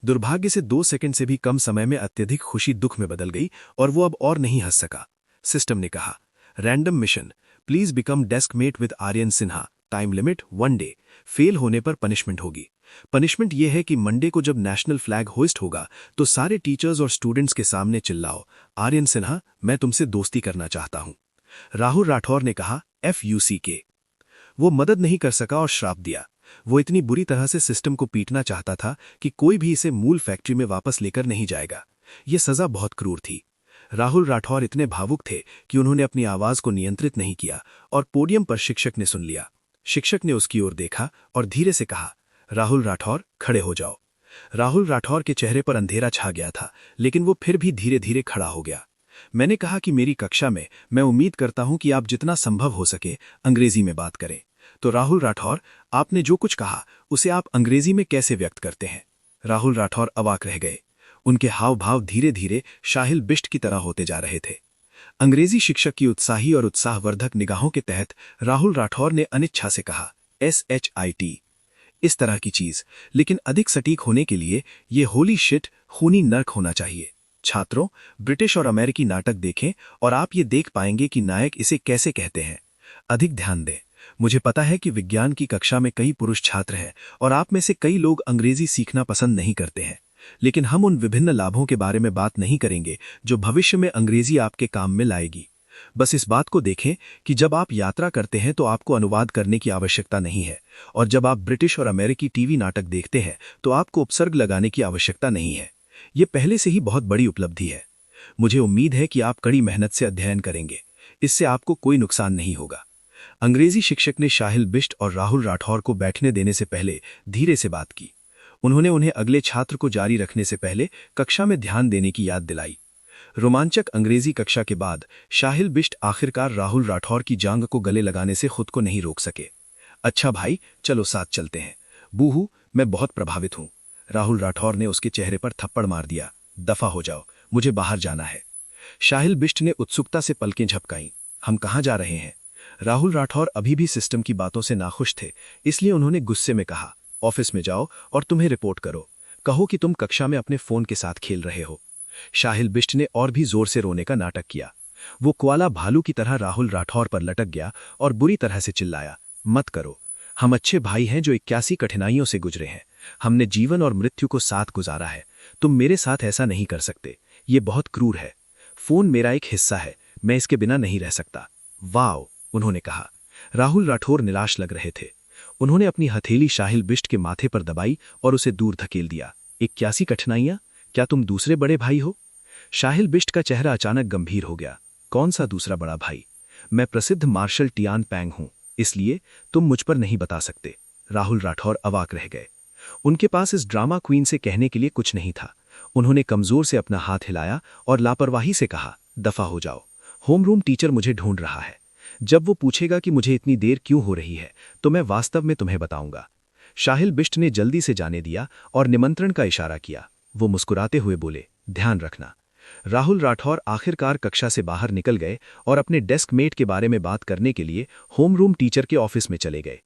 दुर्भाग्य से 2 सेकंड से भी कम समय में अत्यधिक खुशी दुख में बदल गई और वो अब और नहीं हंस सका। सिस्टम ने कहा, random mission, please become desk mate with Aryan Sinha, time limit 1 day. Fail होने पर पनिशमेंट होगी। पनिशमेंट यह है कि मंडे को जब नेशनल फ्लैग होइस्ट होगा तो सारे टीचर्स और स्टूडेंट्स के सामने चिल्लाओ, आर्यन सिन्हा, मैं तुमसे दोस्ती करना चाहता हूं। राहुल राठौर ने कहा, FUCK। वो मदद नहीं कर सका और श्राप दिया। वो इतनी बुरी तरह से सिस्टम को पीटना चाहता था कि कोई भी इसे मूल फैक्ट्री में वापस लेकर नहीं जाएगा। ये सजा बहुत क्रूर थी। राहुल राठौर इतने भावुक थे कि उन्होंने अपनी आवाज को नियंत्रित नहीं किया और पोडियम पर शिक्षक ने सुन लिया। शिक्षक ने उसकी ओर देखा और धीरे से कहा, राहुल राठौर, खड़े हो जाओ। राहुल राठौर के चेहरे पर अंधेरा छा गया था, लेकिन वो फिर भी धीरे धीरे खड़ा हो गया। मैंने कहा कि मेरी कक्षा में मैं उम्मीद करता हूं कि आप जितना संभव हो सके अंग्रेजी में बात करें। तो राहुल राठौर, आपने जो कुछ कहा उसे आप अंग्रेजी में कैसे व्यक्त करते हैं? राहुल राठौर अवाक रह गए। उनके हाव भाव धीरे धीरे शाहिल बिष्ट की तरह होते जा रहे थे। अंग्रेजी शिक्षक की उत्साही और उत्साहवर्धक निगाहों के तहत राहुल राठौर ने अनिच्छा से कहा, SHIT, इस तरह की चीज, लेकिन अधिक सटीक होने के लिए ये होली शिट, खूनी नर्क होना चाहिए। छात्रों, ब्रिटिश और अमेरिकी नाटक देखें और आप ये देख पाएंगे कि नायक इसे कैसे कहते हैं। अधिक ध्यान दें। मुझे पता है कि विज्ञान की कक्षा में कई पुरुष छात्र हैं और आप में से कई लोग अंग्रेजी सीखना पसंद नहीं करते हैं, लेकिन हम उन विभिन्न लाभों के बारे में बात नहीं करेंगे जो भविष्य में अंग्रेजी आपके काम में लाएगी। बस इस बात को देखें कि जब आप यात्रा करते हैं तो आपको अनुवाद करने की आवश्यकता नहीं है, और जब आप ब्रिटिश और अमेरिकी टीवी नाटक देखते हैं तो आपको उपसर्ग लगाने की आवश्यकता नहीं है। ये पहले से ही बहुत बड़ी उपलब्धि है। मुझे उम्मीद है कि आप कड़ी मेहनत से अध्ययन करेंगे, इससे आपको कोई नुकसान नहीं होगा। अंग्रेजी शिक्षक ने शाहिल बिष्ट और राहुल राठौर को बैठने देने से पहले धीरे से बात की। उन्होंने उन्हें अगले छात्र को जारी रखने से पहले कक्षा में ध्यान देने की याद दिलाई। रोमांचक अंग्रेजी कक्षा के बाद शाहिल बिष्ट आखिरकार राहुल राठौर की जांघ को गले लगाने से खुद को नहीं रोक सके। अच्छा भाई, चलो साथ चलते हैं। बूहू, मैं बहुत प्रभावित हूं। राहुल राठौर ने उसके चेहरे पर थप्पड़ मार दिया। दफा हो जाओ, मुझे बाहर जाना है। शाहिल बिष्ट ने उत्सुकता से पलकें झपकाईं। हम कहाँ जा रहे हैं? राहुल राठौर अभी भी सिस्टम की बातों से नाखुश थे, इसलिए उन्होंने गुस्से में कहा, ऑफिस में जाओ और तुम्हें रिपोर्ट करो। कहो कि तुम कक्षा में अपने फोन के साथ खेल रहे हो। शाहिल बिष्ट ने और भी जोर से रोने का नाटक किया। वो कुआला भालू की तरह राहुल राठौर पर लटक गया और बुरी तरह से चिल्लाया, मत करो। हम अच्छे भाई हैं जो 81 कठिनाइयों से गुजरे हैं। हमने जीवन और मृत्यु को साथ गुजारा है। तुम मेरे साथ ऐसा नहीं कर सकते। ये बहुत क्रूर है। फोन मेरा एक हिस्सा है, मैं इसके बिना नहीं रह सकता। वाओ, उन्होंने कहा। राहुल राठौर निराश लग रहे थे। उन्होंने अपनी हथेली शाहिल बिष्ट के माथे पर दबाई और उसे दूर धकेल दिया। 81 कठिनाइयां? क्या तुम दूसरे बड़े भाई हो? शाहिल बिष्ट का चेहरा अचानक गंभीर हो गया। कौन सा दूसरा बड़ा भाई? मैं प्रसिद्ध मार्शल टियान पैंग हूं, इसलिए तुम मुझ पर नहीं बता सकते। राहुल राठौर अवाक रह गए। उनके पास इस ड्रामा क्वीन से कहने के लिए कुछ नहीं था। उन्होंने कमजोर से अपना हाथ हिलाया और लापरवाही से कहा, दफा हो जाओ। होमरूम टीचर मुझे ढूंढ रहा है। जब वो पूछेगा कि मुझे इतनी देर क्यों हो रही है तो मैं वास्तव में तुम्हें बताऊंगा। शाहिल बिष्ट ने जल्दी से जाने दिया और निमंत्रण का इशारा किया। वो मुस्कुराते हुए बोले, ध्यान रखना। राहुल राठौर आखिरकार कक्षा से बाहर निकल गए और अपने डेस्क मेट के बारे में बात करने के लिए होमरूम टीचर के ऑफिस में चले गए।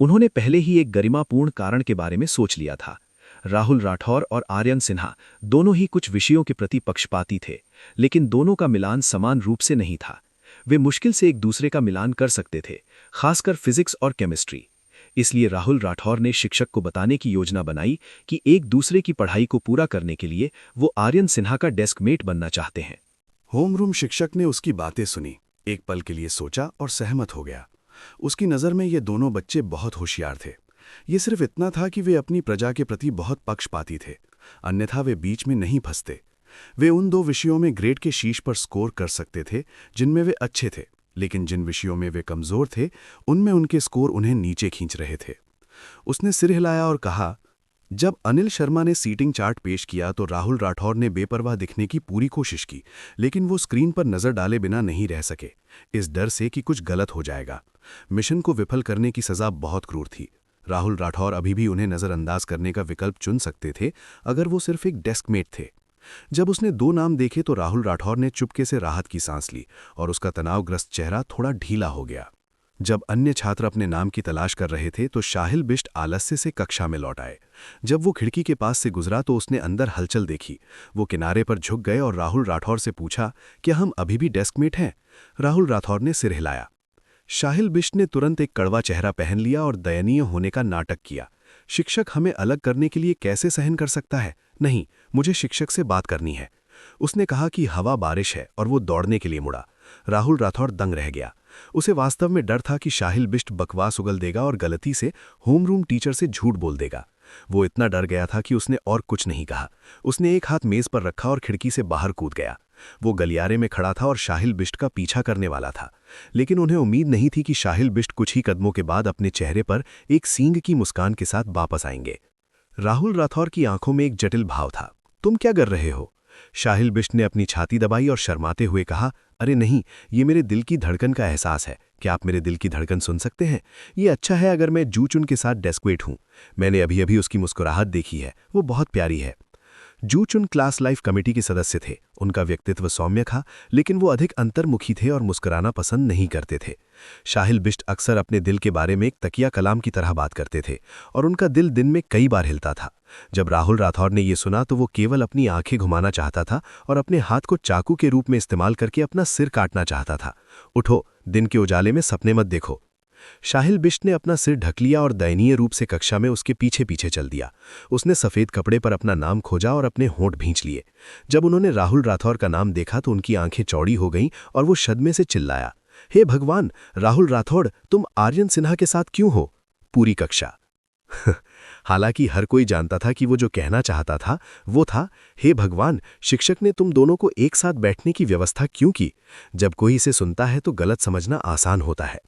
उन्होंने पहले ही एक गरिमापूर्ण कारण के बारे में सोच लिया था। राहुल राठौर और आर्यन सिन्हा दोनों ही कुछ विषयों के प्रति पक्षपाती थे, लेकिन दोनों का मिलान समान रूप से नहीं था। वे मुश्किल से एक दूसरे का मिलान कर सकते थे, खासकर फिजिक्स और केमिस्ट्री। इसलिए राहुल राठौर ने शिक्षक को बताने की योजना बनाई कि एक दूसरे की पढ़ाई को पूरा करने के लिए वो आर्यन सिन्हा का डेस्कमेट बनना चाहते हैं। होमरूम शिक्षक ने उसकी बातें सुनी, एक पल के लिए सोचा और सहमत हो गया। उसकी नज़र में ये दोनों बच्चे बहुत होशियार थे। ये सिर्फ इतना था कि वे अपनी प्रजा के प्रति बहुत पक्षपाती थे, अन्यथा वे बीच में नहीं फंसते। वे उन 2 विषयों में ग्रेड के शीर्ष पर स्कोर कर सकते थे जिनमें वे अच्छे थे, लेकिन जिन विषयों में वे कमज़ोर थे उनमें उनके स्कोर उन्हें नीचे खींच रहे थे। उसने सिर हिलाया और कहा, जब अनिल शर्मा ने सीटिंग चार्ट पेश किया तो राहुल राठौर ने बेपरवाह दिखने की पूरी कोशिश की, लेकिन वो स्क्रीन पर नज़र डाले बिना नहीं रह सके, इस डर से कि कुछ गलत हो जाएगा। मिशन को विफल करने की सज़ा बहुत क्रूर थी। राहुल राठौर अभी भी उन्हें नज़रअंदाज करने का विकल्प चुन सकते थे अगर वो सिर्फ एक डेस्कमेट थे। जब उसने 2 नाम देखे तो राहुल राठौर ने चुपके से राहत की सांस ली और उसका तनावग्रस्त चेहरा थोड़ा ढीला हो गया। जब अन्य छात्र अपने नाम की तलाश कर रहे थे तो शाहिल बिष्ट आलस्य से कक्षा में लौट आए। जब वो खिड़की के पास से गुजरा तो उसने अंदर हलचल देखी। वो किनारे पर झुक गए और राहुल राठौर से पूछा, क्या हम अभी भी डेस्कमेट हैं? राहुल राठौर ने सिर हिलाया। शाहिल बिष्ट ने तुरंत एक कड़वा चेहरा पहन लिया और दयनीय होने का नाटक किया। शिक्षक हमें अलग करने के लिए कैसे सहन कर सकता है? नहीं, मुझे शिक्षक से बात करनी है। उसने कहा कि हवा बारिश है और वो दौड़ने के लिए मुड़ा। राहुल राठौर दंग रह गया। उसे वास्तव में डर था कि शाहिल बिष्ट बकवास उगल देगा और गलती से होमरूम टीचर से झूठ बोल देगा। वो इतना डर गया था कि उसने और कुछ नहीं कहा। उसने एक हाथ मेज पर रखा और खिड़की से बाहर कूद गया। वो गलियारे में खड़ा था और शाहिल बिष्ट का पीछा करने वाला था, लेकिन उन्हें उम्मीद नहीं थी कि शाहिल बिष्ट कुछ ही कदमों के बाद अपने चेहरे पर एक सींग की मुस्कान के साथ वापस आएंगे। राहुल राठौर की आंखों में एक जटिल भाव था। तुम क्या कर रहे हो? शाहिल बिष्ट ने अपनी छाती दबाई और शर्माते हुए कहा, अरे नहीं, ये मेरे दिल की धड़कन का एहसास है। क्या आप मेरे दिल की धड़कन सुन सकते हैं? ये अच्छा है अगर मैं जू चुन के साथ डेस्कमेट हूं। मैंने अभी अभी उसकी मुस्कुराहट देखी है, वो बहुत प्यारी है। जू चुन क्लास लाइफ कमेटी के सदस्य थे। उनका व्यक्तित्व सौम्य था, लेकिन वो अधिक अंतर्मुखी थे और मुस्कुराना पसंद नहीं करते थे। शाहिल बिष्ट अक्सर अपने दिल के बारे में एक तकिया कलाम की तरह बात करते थे और उनका दिल दिन में कई बार हिलता था। जब राहुल राठौर ने ये सुना तो वो केवल अपनी आंखें घुमाना चाहता था और अपने हाथ को चाकू के रूप में इस्तेमाल करके अपना सिर काटना चाहता था। उठो, दिन के उजाले में सपने मत देखो। शाहिल बिष्ट ने अपना सिर ढक लिया और दयनीय रूप से कक्षा में उसके पीछे पीछे चल दिया। उसने सफ़ेद कपड़े पर अपना नाम खोजा और अपने होंठ भींच लिए। जब उन्होंने राहुल राठौर का नाम देखा तो उनकी आंखें चौड़ी हो गईं और वो सदमे से चिल्लाया, हे भगवान, राहुल राठौड़, तुम आर्यन सिन्हा के साथ क्यों हो? पूरी कक्षा। हालांकि हर कोई जानता था कि वो जो कहना चाहता था वो था, हे भगवान, शिक्षक ने तुम दोनों को एक साथ बैठने की व्यवस्था क्यों की? जब कोई इसे सुनता है तो गलत समझना आसान होता है।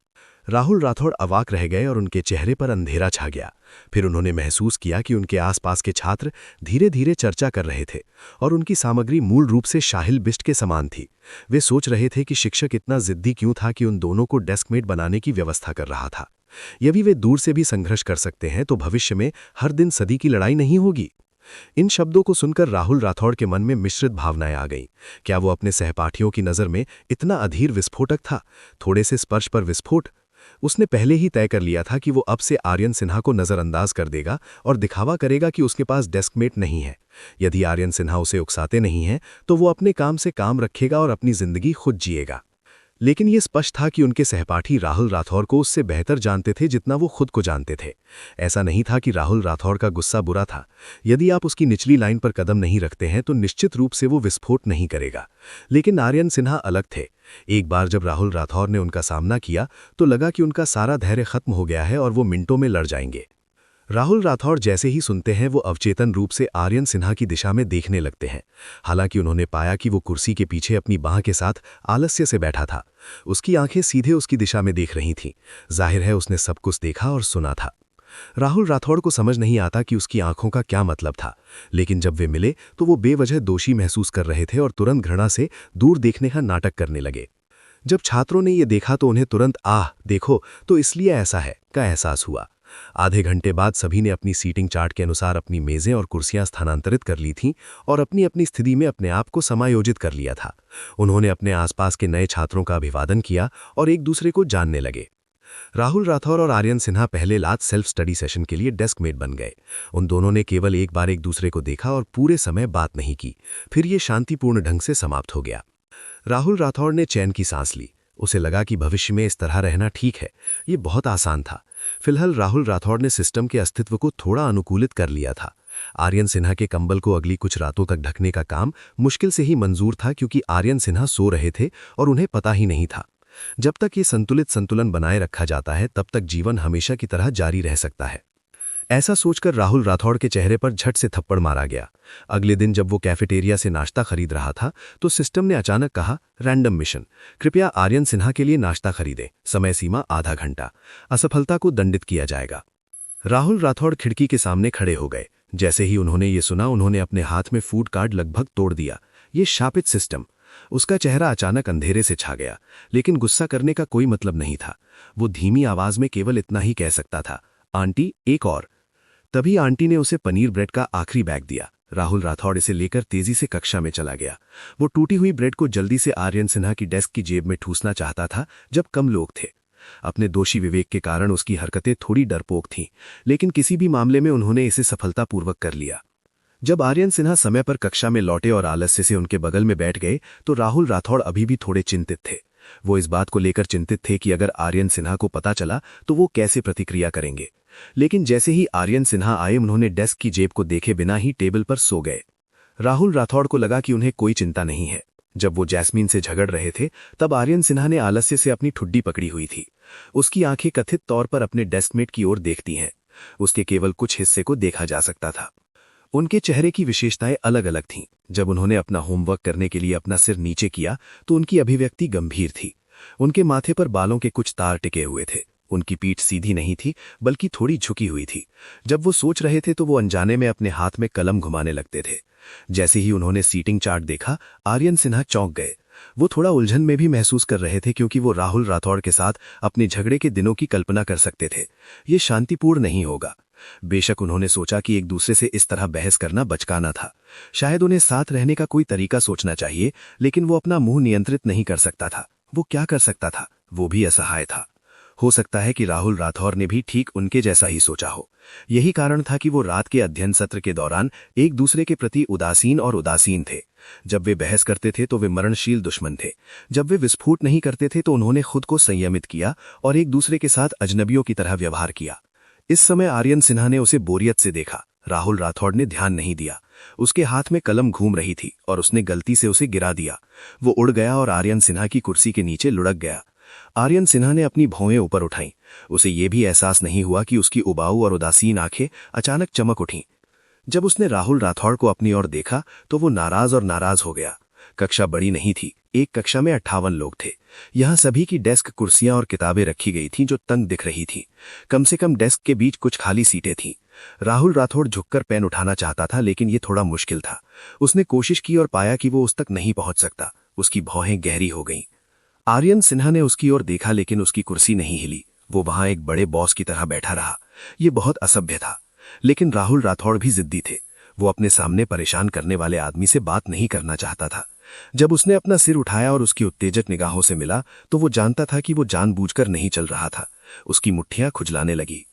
राहुल राठौड़ अवाक रह गए और उनके चेहरे पर अंधेरा छा गया। फिर उन्होंने महसूस किया कि उनके आसपास के छात्र धीरे धीरे चर्चा कर रहे थे और उनकी सामग्री मूल रूप से शाहिल बिष्ट के समान थी। वे सोच रहे थे कि शिक्षक इतना जिद्दी क्यों था कि उन दोनों को डेस्कमेट बनाने की व्यवस्था कर रहा था। यदि वे दूर से भी संघर्ष कर सकते हैं तो भविष्य में हर दिन सदी की लड़ाई नहीं होगी। इन शब्दों को सुनकर राहुल राठौड़ के मन में मिश्रित भावनाएं आ गईं। क्या वो अपने सहपाठियों की नज़र में इतना अधीर विस्फोटक था? थोड़े से स्पर्श पर विस्फोट? उसने पहले ही तय कर लिया था कि वो अब से आर्यन सिन्हा को नज़रअंदाज कर देगा और दिखावा करेगा कि उसके पास डेस्कमेट नहीं है। यदि आर्यन सिन्हा उसे उकसाते नहीं हैं तो वो अपने काम से काम रखेगा और अपनी जिंदगी खुद जिएगा। लेकिन ये स्पष्ट था कि उनके सहपाठी राहुल राठौर को उससे बेहतर जानते थे जितना वो खुद को जानते थे। ऐसा नहीं था कि राहुल राठौर का गुस्सा बुरा था। यदि आप उसकी निचली लाइन पर कदम नहीं रखते हैं तो निश्चित रूप से वो विस्फोट नहीं करेगा। लेकिन आर्यन सिन्हा अलग थे। एक बार जब राहुल राठौर ने उनका सामना किया तो लगा कि उनका सारा धैर्य खत्म हो गया है और वो मिनटों में लड़ जाएंगे। राहुल राठौर जैसे ही सुनते हैं वो अवचेतन रूप से आर्यन सिन्हा की दिशा में देखने लगते हैं। हालांकि उन्होंने पाया कि वो कुर्सी के पीछे अपनी बांह के साथ आलस्य से बैठा था। उसकी आंखें सीधे उसकी दिशा में देख रही थीं। जाहिर है उसने सब कुछ देखा और सुना था। राहुल राठौड़ को समझ नहीं आता कि उसकी आंखों का क्या मतलब था, लेकिन जब वे मिले तो वो बेवजह दोषी महसूस कर रहे थे और तुरंत घृणा से दूर देखने का नाटक करने लगे। जब छात्रों ने ये देखा तो उन्हें तुरंत आह देखो तो इसलिए ऐसा है का एहसास हुआ। आधे घंटे बाद सभी ने अपनी सीटिंग चार्ट के अनुसार अपनी मेजें और कुर्सियां स्थानांतरित कर ली थीं और अपनी अपनी स्थिति में अपने आप को समायोजित कर लिया था। उन्होंने अपने आसपास के नए छात्रों का अभिवादन किया और एक दूसरे को जानने लगे। राहुल राठौर और आर्यन सिन्हा पहले रात सेल्फ स्टडी सेशन के लिए डेस्क मेट बन गए। उन दोनों ने केवल एक बार एक दूसरे को देखा और पूरे समय बात नहीं की। फिर ये शांतिपूर्ण ढंग से समाप्त हो गया। राहुल राठौर ने चैन की सांस ली। उसे लगा कि भविष्य में इस तरह रहना ठीक है। ये बहुत आसान था। फिलहाल राहुल राठौर ने सिस्टम के अस्तित्व को थोड़ा अनुकूलित कर लिया था। आर्यन सिन्हा के कंबल को अगली कुछ रातों तक ढकने का काम मुश्किल से ही मंजूर था, क्योंकि आर्यन सिन्हा सो रहे थे और उन्हें पता ही नहीं था। जब तक ये संतुलन बनाए रखा जाता है, तब तक जीवन हमेशा की तरह जारी रह सकता है। ऐसा सोचकर राहुल राठौड़ के चेहरे पर झट से थप्पड़ मारा गया। अगले दिन जब वो कैफेटेरिया से नाश्ता खरीद रहा था, तो सिस्टम ने अचानक कहा, रैंडम मिशन, कृपया आर्यन सिन्हा के लिए नाश्ता खरीदें, समय सीमा आधा घंटा, असफलता को दंडित किया जाएगा। राहुल राठौड़ खिड़की के सामने खड़े हो गए। जैसे ही उन्होंने ये सुना, उन्होंने अपने हाथ में फूड कार्ड लगभग तोड़ दिया। ये शापित सिस्टम। उसका चेहरा अचानक अंधेरे से छा गया, लेकिन गुस्सा करने का कोई मतलब नहीं था। वो धीमी आवाज में केवल इतना ही कह सकता था, आंटी एक और। तभी आंटी ने उसे पनीर ब्रेड का आखिरी बैग दिया। राहुल राठौड़ इसे लेकर तेजी से कक्षा में चला गया। वो टूटी हुई ब्रेड को जल्दी से आर्यन सिन्हा की डेस्क की जेब में ठूसना चाहता था, जब कम लोग थे। अपने दोषी विवेक के कारण उसकी हरकतें थोड़ी डरपोक थीं, लेकिन किसी भी मामले में उन्होंने इसे सफलतापूर्वक कर लिया। जब आर्यन सिन्हा समय पर कक्षा में लौटे और आलस्य से उनके बगल में बैठ गए, तो राहुल राठौड़ अभी भी थोड़े चिंतित थे। वो इस बात को लेकर चिंतित थे कि अगर आर्यन सिन्हा को पता चला तो वो कैसे प्रतिक्रिया करेंगे। लेकिन जैसे ही आर्यन सिन्हा आए, उन्होंने डेस्क की जेब को देखे बिना ही टेबल पर सो गए। राहुल राठौड़ को लगा कि उन्हें कोई चिंता नहीं है। जब वो जैस्मीन से झगड़ रहे थे, तब आर्यन सिन्हा ने आलस्य से अपनी ठुड्डी पकड़ी हुई थी। उसकी आंखें कथित तौर पर अपने डेस्कमेट की ओर देखती हैं। उसके केवल कुछ हिस्से को देखा जा सकता था। उनके चेहरे की विशेषताएं अलग अलग थीं। जब उन्होंने अपना होमवर्क करने के लिए अपना सिर नीचे किया, तो उनकी अभिव्यक्ति गंभीर थी। उनके माथे पर बालों के कुछ तार टिके हुए थे। उनकी पीठ सीधी नहीं थी, बल्कि थोड़ी झुकी हुई थी। जब वो सोच रहे थे, तो वो अनजाने में अपने हाथ में कलम घुमाने लगते थे। जैसे ही उन्होंने सीटिंग चार्ट देखा, आर्यन सिन्हा चौंक गए। वो थोड़ा उलझन में भी महसूस कर रहे थे, क्योंकि वो राहुल राठौड़ के साथ अपने झगड़े के दिनों की कल्पना कर सकते थे। ये शांतिपूर्ण नहीं होगा। बेशक उन्होंने सोचा कि एक दूसरे से इस तरह बहस करना बचकाना था। शायद उन्हें साथ रहने का कोई तरीका सोचना चाहिए, लेकिन वो अपना मुंह नियंत्रित नहीं कर सकता था। वो क्या कर सकता था? वो भी असहाय था। हो सकता है कि राहुल राठौर ने भी ठीक उनके जैसा ही सोचा हो। यही कारण था कि वो रात के अध्ययन सत्र के दौरान एक दूसरे के प्रति उदासीन थे। जब वे बहस करते थे तो वे मरणशील दुश्मन थे। जब वे विस्फोट नहीं करते थे तो उन्होंने खुद को संयमित किया और एक दूसरे के साथ अजनबियों की तरह व्यवहार किया। इस समय आर्यन सिन्हा ने उसे बोरियत से देखा। राहुल राठौड़ ने ध्यान नहीं दिया। उसके हाथ में कलम घूम रही थी और उसने गलती से उसे गिरा दिया। वो उड़ गया और आर्यन सिन्हा की कुर्सी के नीचे लुढ़क गया। आर्यन सिन्हा ने अपनी भौहें ऊपर उठाईं। उसे ये भी एहसास नहीं हुआ कि उसकी उबाऊ और उदासीन आंखें अचानक चमक उठीं। जब उसने राहुल राठौड़ को अपनी ओर देखा, तो वो नाराज हो गया। कक्षा बड़ी नहीं थी। एक कक्षा में 58 लोग थे। यहाँ सभी की डेस्क, कुर्सियां और किताबें रखी गई थीं, जो तंग दिख रही थीं। कम से कम डेस्क के बीच कुछ खाली सीटें थीं। राहुल राठौड़ झुककर पेन उठाना चाहता था, लेकिन ये थोड़ा मुश्किल था। उसने कोशिश की और पाया कि वो उस तक नहीं पहुंच सकता। उसकी भौहें गहरी हो गईं। आर्यन सिन्हा ने उसकी ओर देखा, लेकिन उसकी कुर्सी नहीं हिली। वो वहां एक बड़े बॉस की तरह बैठा रहा। ये बहुत असभ्य था। लेकिन राहुल राठौड़ भी जिद्दी थे। वो अपने सामने परेशान करने वाले आदमी से बात नहीं करना चाहता था। जब उसने अपना सिर उठाया और उसकी उत्तेजक निगाहों से मिला, तो वो जानता था कि वो जानबूझकर नहीं चल रहा था। उसकी मुट्ठियां खुजलाने लगी।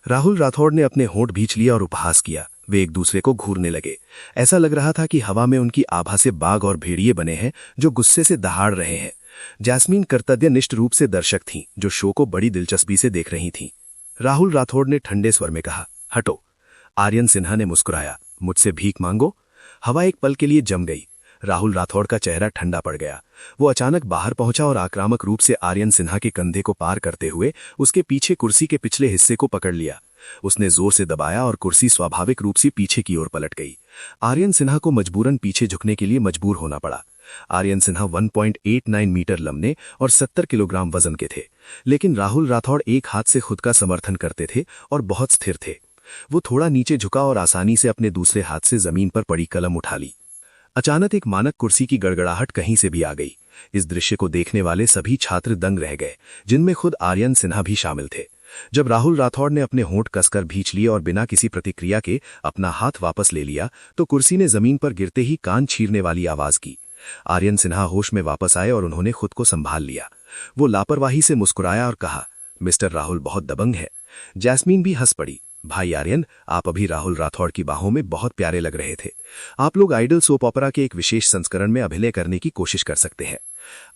राहुल राठौड़ ने अपने होंठ भींच लिया और उपहास किया। वे एक दूसरे को घूरने लगे। ऐसा लग रहा था कि हवा में उनकी आभा से बाघ और भेड़िए बने हैं, जो गुस्से से दहाड़ रहे हैं। जैस्मीन कर्तव्यनिष्ठ रूप से दर्शक थीं, जो शो को बड़ी दिलचस्पी से देख रही थीं। राहुल राठौड़ ने ठंडे स्वर में कहा, हटो। आर्यन सिन्हा ने मुस्कुराया, मुझसे भीख मांगो। हवा एक पल के लिए जम गई। राहुल राठौड़ का चेहरा ठंडा पड़ गया। वो अचानक बाहर पहुंचा और आक्रामक रूप से आर्यन सिन्हा के कंधे को पार करते हुए उसके पीछे कुर्सी के पिछले हिस्से को पकड़ लिया। उसने जोर से दबाया और कुर्सी स्वाभाविक रूप से पीछे की ओर पलट गई। आर्यन सिन्हा को मजबूरन पीछे झुकने के लिए मजबूर होना पड़ा। आर्यन सिन्हा 1.89 मीटर लंबे और 70 किलोग्राम वजन के थे, लेकिन राहुल राठौड़ एक हाथ से खुद का समर्थन करते थे और बहुत स्थिर थे। वो थोड़ा नीचे झुका और आसानी से अपने दूसरे हाथ से जमीन पर पड़ी कलम उठा ली। अचानक एक मानक कुर्सी की गड़गड़ाहट कहीं से भी आ गई। इस दृश्य को देखने वाले सभी छात्र दंग रह गए, जिनमें खुद आर्यन सिन्हा भी शामिल थे। जब राहुल राठौड़ ने अपने होंठ कसकर भींच लिए और बिना किसी प्रतिक्रिया के अपना हाथ वापस ले लिया तो कुर्सी ने जमीन पर गिरते ही कान छीरने वाली आवाज की। आर्यन सिन्हा होश में वापस आए और उन्होंने खुद को संभाल लिया। वो लापरवाही से मुस्कुराया और कहा, मिस्टर राहुल बहुत दबंग है। जैस्मीन भी हंस पड़ी। भाई आर्यन, आप अभी राहुल राठौड़ की बाहों में बहुत प्यारे लग रहे थे। आप लोग आइडल सोप ओपेरा के एक विशेष संस्करण में अभिनय करने की कोशिश कर सकते हैं।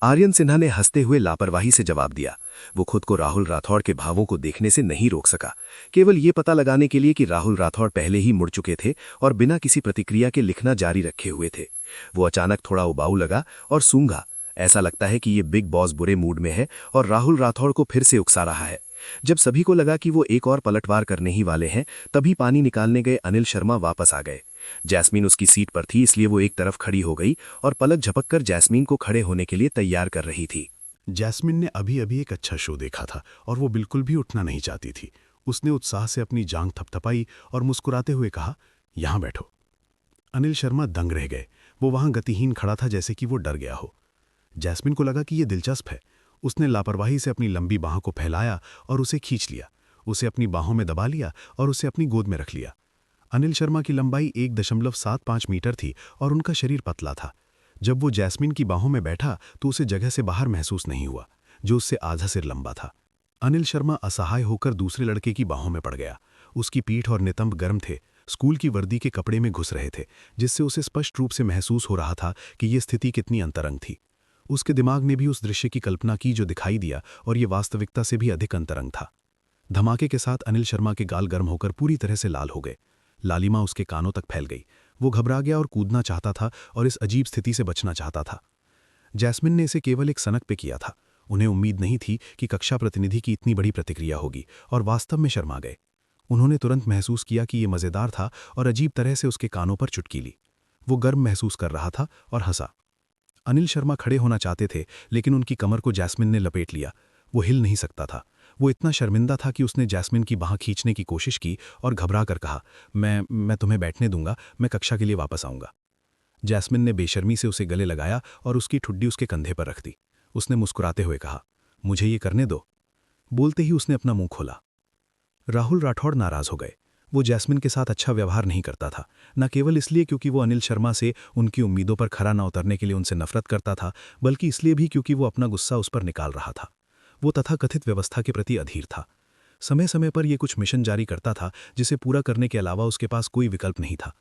आर्यन सिन्हा ने हंसते हुए लापरवाही से जवाब दिया। वो खुद को राहुल राठौड़ के भावों को देखने से नहीं रोक सका, केवल ये पता लगाने के लिए कि राहुल राठौड़ पहले ही मुड़ चुके थे और बिना किसी प्रतिक्रिया के लिखना जारी रखे हुए थे। वो अचानक थोड़ा उबाऊ लगा और सूंघा। ऐसा लगता है कि ये बिग बॉस बुरे मूड में है और राहुल राठौड़ को फिर से उकसा रहा है। जब सभी को लगा कि वो एक और पलटवार करने ही वाले हैं, तभी पानी निकालने गए अनिल शर्मा वापस आ गए। जैस्मीन उसकी सीट पर थी, इसलिए वो एक तरफ खड़ी हो गई और पलक झपककर जैस्मीन को खड़े होने के लिए तैयार कर रही थी। जैस्मिन ने अभी अभी एक अच्छा शो देखा था और वो बिल्कुल भी उठना नहीं चाहती थी। उसने उत्साह से अपनी जांघ थपथपाई और मुस्कुराते हुए कहा, यहां बैठो। अनिल शर्मा दंग रह गए। वो वहां गतिहीन खड़ा था, जैसे कि वो डर गया हो। जैस्मिन को लगा कि ये दिलचस्प है। उसने लापरवाही से अपनी लंबी बाहों को फैलाया और उसे खींच लिया। उसे अपनी बाहों में दबा लिया और उसे अपनी गोद में रख लिया। अनिल शर्मा की लंबाई 1.75 मीटर थी और उनका शरीर पतला था। जब वो जैस्मिन की बाहों में बैठा तो उसे जगह से बाहर महसूस नहीं हुआ, जो उससे आधा सिर लंबा था। अनिल शर्मा असहाय होकर दूसरे लड़के की बाहों में पड़ गया। उसकी पीठ और नितंब गर्म थे, स्कूल की वर्दी के कपड़े में घुस रहे थे, जिससे उसे स्पष्ट रूप से महसूस हो रहा था कि ये स्थिति कितनी अंतरंग थी। उसके दिमाग ने भी उस दृश्य की कल्पना की जो दिखाई दिया, और ये वास्तविकता से भी अधिक अंतरंग था। धमाके के साथ अनिल शर्मा के गाल गर्म होकर पूरी तरह से लाल हो गए। लालिमा उसके कानों तक फैल गई। वो घबरा गया और कूदना चाहता था और इस अजीब स्थिति से बचना चाहता था। जैस्मिन ने इसे केवल एक सनक पे किया था। उन्हें उम्मीद नहीं थी कि कक्षा प्रतिनिधि की इतनी बड़ी प्रतिक्रिया होगी, और वास्तव में शर्मा गए। उन्होंने तुरंत महसूस किया कि ये मज़ेदार था और अजीब तरह से उसके कानों पर चुटकी ली। वो गर्म महसूस कर रहा था और हंसा। अनिल शर्मा खड़े होना चाहते थे, लेकिन उनकी कमर को जैस्मिन ने लपेट लिया। वो हिल नहीं सकता था। वो इतना शर्मिंदा था कि उसने जैस्मिन की बाह खींचने की कोशिश की और घबरा कर कहा, मैं तुम्हें बैठने दूंगा, मैं कक्षा के लिए वापस आऊंगा। जैस्मिन ने बेशर्मी से उसे गले लगाया और उसकी ठुड्डी उसके कंधे पर रख दी। उसने मुस्कुराते हुए कहा, मुझे ये करने दो। बोलते ही उसने अपना मुंह खोला। राहुल राठौड़ नाराज हो गए। वो जैस्मिन के साथ अच्छा व्यवहार नहीं करता था, न केवल इसलिए क्योंकि वो अनिल शर्मा से उनकी उम्मीदों पर खरा न उतरने के लिए उनसे नफरत करता था, बल्कि इसलिए भी क्योंकि वो अपना गुस्सा उस पर निकाल रहा था। वो तथाकथित व्यवस्था के प्रति अधीर था। समय समय पर ये कुछ मिशन जारी करता था जिसे पूरा करने के अलावा उसके पास कोई विकल्प नहीं था।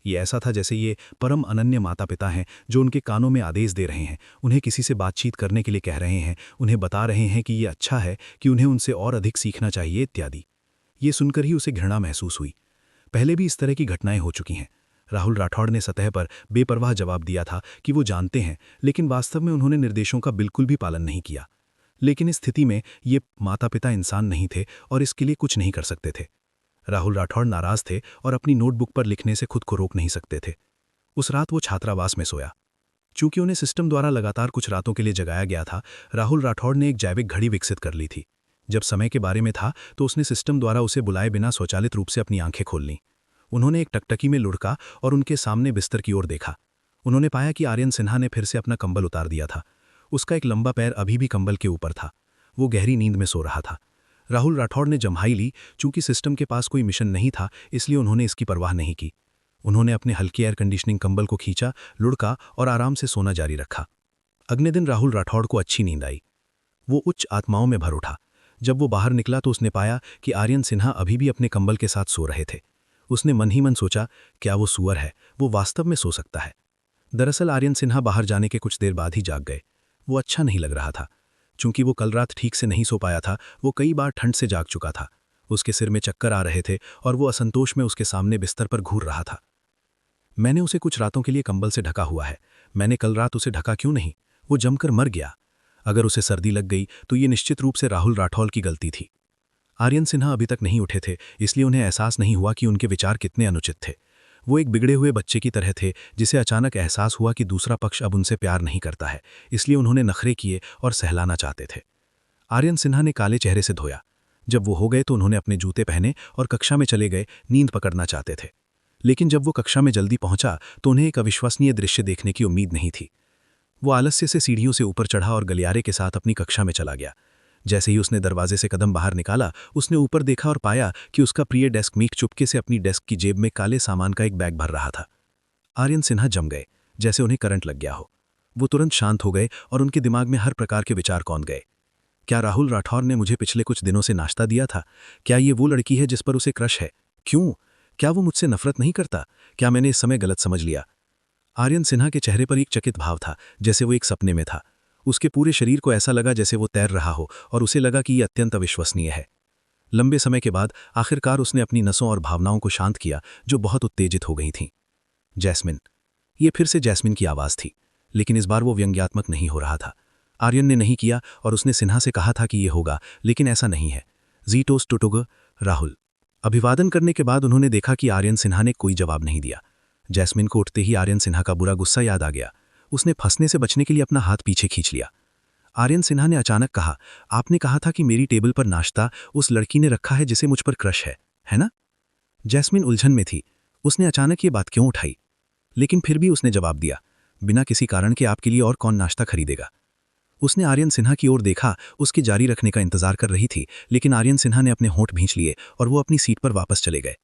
ये ऐसा था जैसे ये परम अनन्य माता पिता हैं जो उनके कानों में आदेश दे रहे हैं, उन्हें किसी से बातचीत करने के लिए कह रहे हैं, उन्हें बता रहे हैं कि ये अच्छा है, कि उन्हें उनसे और अधिक सीखना चाहिए इत्यादि। ये सुनकर ही उसे घृणा महसूस हुई। पहले भी इस तरह की घटनाएं हो चुकी हैं। राहुल राठौड़ ने सतह पर बेपरवाह जवाब दिया था कि वो जानते हैं, लेकिन वास्तव में उन्होंने निर्देशों का बिल्कुल भी पालन नहीं किया। लेकिन इस स्थिति में ये माता पिता इंसान नहीं थे और इसके लिए कुछ नहीं कर सकते थे। राहुल राठौड़ नाराज थे और अपनी नोटबुक पर लिखने से खुद को रोक नहीं सकते थे। उस रात वो छात्रावास में सोया। चूंकि उन्हें सिस्टम द्वारा लगातार कुछ रातों के लिए जगाया गया था, राहुल राठौड़ ने एक जैविक घड़ी विकसित कर ली थी। जब समय के बारे में था तो उसने सिस्टम द्वारा उसे बुलाए बिना स्वचालित रूप से अपनी आंखें खोल लीं। उन्होंने एक टकटकी में लुढ़का और उनके सामने बिस्तर की ओर देखा। उन्होंने पाया कि आर्यन सिन्हा ने फिर से अपना कंबल उतार दिया था। उसका एक लंबा पैर अभी भी कंबल के ऊपर था। वो गहरी नींद में सो रहा था। राहुल राठौड़ ने जम्हाई ली। चूंकि सिस्टम के पास कोई मिशन नहीं था, इसलिए उन्होंने इसकी परवाह नहीं की। उन्होंने अपने हल्के एयर कंडीशनिंग कंबल को खींचा, लुढ़का और आराम से सोना जारी रखा। अगले दिन राहुल राठौड़ को अच्छी नींद आई। वो उच्च आत्माओं में भर उठा। जब वो बाहर निकला तो उसने पाया कि आर्यन सिन्हा अभी भी अपने कंबल के साथ सो रहे थे। उसने मन ही मन सोचा, क्या वो सुअर है? वो वास्तव में सो सकता है। दरअसल आर्यन सिन्हा बाहर जाने के कुछ देर बाद ही जाग गए। वो अच्छा नहीं लग रहा था। चूंकि वो कल रात ठीक से नहीं सो पाया था, वो कई बार ठंड से जाग चुका था। उसके सिर में चक्कर आ रहे थे और वो असंतोष में उसके सामने बिस्तर पर घूर रहा था। मैंने उसे कुछ रातों के लिए कंबल से ढका हुआ है। मैंने कल रात उसे ढका क्यों नहीं? वो जमकर मर गया। अगर उसे सर्दी लग गई तो ये निश्चित रूप से राहुल राठौड़ की गलती थी। आर्यन सिन्हा अभी तक नहीं उठे थे, इसलिए उन्हें एहसास नहीं हुआ कि उनके विचार कितने अनुचित थे। वो एक बिगड़े हुए बच्चे की तरह थे जिसे अचानक एहसास हुआ कि दूसरा पक्ष अब उनसे प्यार नहीं करता है, इसलिए उन्होंने नखरे किए और सहलाना चाहते थे। आर्यन सिन्हा ने काले चेहरे से धोया। जब वो हो गए तो उन्होंने अपने जूते पहने और कक्षा में चले गए। नींद पकड़ना चाहते थे, लेकिन जब वो कक्षा में जल्दी पहुंचा तो उन्हें एक अविश्वसनीय दृश्य देखने की उम्मीद नहीं थी। वो आलस्य से सीढ़ियों से ऊपर चढ़ा और गलियारे के साथ अपनी कक्षा में चला गया। जैसे ही उसने दरवाजे से कदम बाहर निकाला, उसने ऊपर देखा और पाया कि उसका प्रिय डेस्क मीट चुपके से अपनी डेस्क की जेब में काले सामान का एक बैग भर रहा था। आर्यन सिन्हा जम गए, जैसे उन्हें करंट लग गया हो। वो तुरंत शांत हो गए और उनके दिमाग में हर प्रकार के विचार कौंध गए। क्या राहुल राठौर ने मुझे पिछले कुछ दिनों से नाश्ता दिया था? क्या ये वो लड़की है जिस पर उसे क्रश है? क्यों? क्या वो मुझसे नफरत नहीं करता? क्या मैंने इस समय गलत समझ लिया? आर्यन सिन्हा के चेहरे पर एक चकित भाव था, जैसे वो एक सपने में था। उसके पूरे शरीर को ऐसा लगा जैसे वो तैर रहा हो और उसे लगा कि ये अत्यंत अविश्वसनीय है। लंबे समय के बाद आखिरकार उसने अपनी नसों और भावनाओं को शांत किया, जो बहुत उत्तेजित हो गई थीं। जैस्मिन। ये फिर से जैस्मिन की आवाज़ थी, लेकिन इस बार वो व्यंग्यात्मक नहीं हो रहा था। आर्यन ने नहीं किया और उसने सिन्हा से कहा था कि ये होगा, लेकिन ऐसा नहीं है। जीटोस टुटुग राहुल। अभिवादन करने के बाद उन्होंने देखा कि आर्यन सिन्हा ने कोई जवाब नहीं दिया। जैस्मिन को उठते ही आर्यन सिन्हा का बुरा गुस्सा याद आ गया। उसने फंसने से बचने के लिए अपना हाथ पीछे खींच लिया। आर्यन सिन्हा ने अचानक कहा, आपने कहा था कि मेरी टेबल पर नाश्ता उस लड़की ने रखा है जिसे मुझ पर क्रश है ना? जैस्मिन उलझन में थी। उसने अचानक ये बात क्यों उठाई? लेकिन फिर भी उसने जवाब दिया, बिना किसी कारण के आपके लिए और कौन नाश्ता खरीदेगा? उसने आर्यन सिन्हा की ओर देखा, उसके जारी रखने का इंतजार कर रही थी, लेकिन आर्यन सिन्हा ने अपने होंठ भींच लिए और वो अपनी सीट पर वापस चले गए।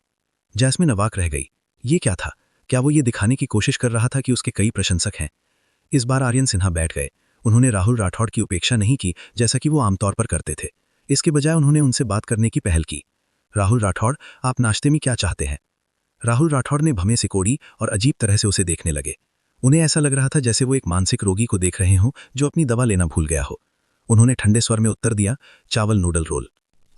जैस्मिन अवाक रह गई। ये क्या था? क्या वो ये दिखाने की कोशिश कर रहा था कि उसके कई प्रशंसक हैं? इस बार आर्यन सिन्हा बैठ गए। उन्होंने राहुल राठौड़ की उपेक्षा नहीं की, जैसा कि वो आमतौर पर करते थे। इसके बजाय उन्होंने उनसे बात करने की पहल की। राहुल राठौड़, आप नाश्ते में क्या चाहते हैं? राहुल राठौड़ ने भवें सिकोड़ी और अजीब तरह से उसे देखने लगे। उन्हें ऐसा लग रहा था जैसे वो एक मानसिक रोगी को देख रहे हों जो अपनी दवा लेना भूल गया हो। उन्होंने ठंडे स्वर में उत्तर दिया, चावल नूडल रोल।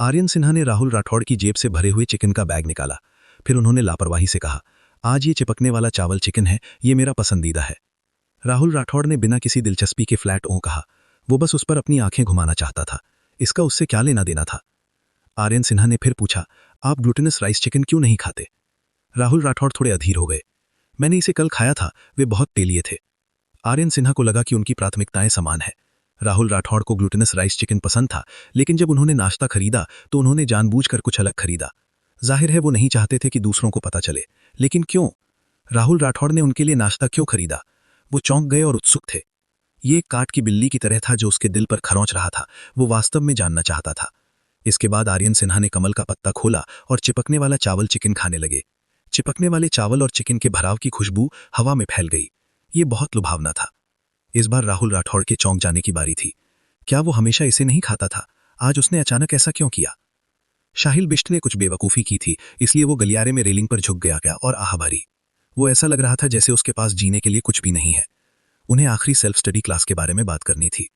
आर्यन सिन्हा ने राहुल राठौड़ की जेब से भरे हुए चिकन का बैग निकाला। फिर उन्होंने लापरवाही से कहा, आज ये चिपकने वाला चावल चिकन है, ये मेरा पसंदीदा है। राहुल राठौड़ ने बिना किसी दिलचस्पी के फ्लैट ओं कहा। वो बस उस पर अपनी आंखें घुमाना चाहता था। इसका उससे क्या लेना देना था? आर्यन सिन्हा ने फिर पूछा, आप ग्लूटेनस राइस चिकन क्यों नहीं खाते? राहुल राठौड़ थोड़े अधीर हो गए। मैंने इसे कल खाया था, वे बहुत तेलिए थे। आर्यन सिन्हा को लगा कि उनकी प्राथमिकताएं समान है। राहुल राठौड़ को ग्लूटेनस राइस चिकन पसंद था, लेकिन जब उन्होंने नाश्ता खरीदा तो उन्होंने जानबूझकर कुछ अलग खरीदा। जाहिर है वो नहीं चाहते थे कि दूसरों को पता चले, लेकिन क्यों? राहुल राठौड़ ने उनके लिए नाश्ता क्यों खरीदा? वो चौंक गए और उत्सुक थे। ये एक काट की बिल्ली की तरह था जो उसके दिल पर खरोंच रहा था। वो वास्तव में जानना चाहता था। इसके बाद आर्यन सिन्हा ने कमल का पत्ता खोला और चिपकने वाला चावल चिकन खाने लगे। चिपकने वाले चावल और चिकन के भराव की खुशबू हवा में फैल गई। ये बहुत लुभावना था। इस बार राहुल राठौड़ के चौंक जाने की बारी थी। क्या वो हमेशा इसे नहीं खाता था? आज उसने अचानक ऐसा क्यों किया? शाहिल बिष्ट ने कुछ बेवकूफ़ी की थी, इसलिए वो गलियारे में रेलिंग पर झुक गया और आह भरी। वो ऐसा लग रहा था जैसे उसके पास जीने के लिए कुछ भी नहीं है। उन्हें आखिरी सेल्फ स्टडी क्लास के बारे में बात करनी थी।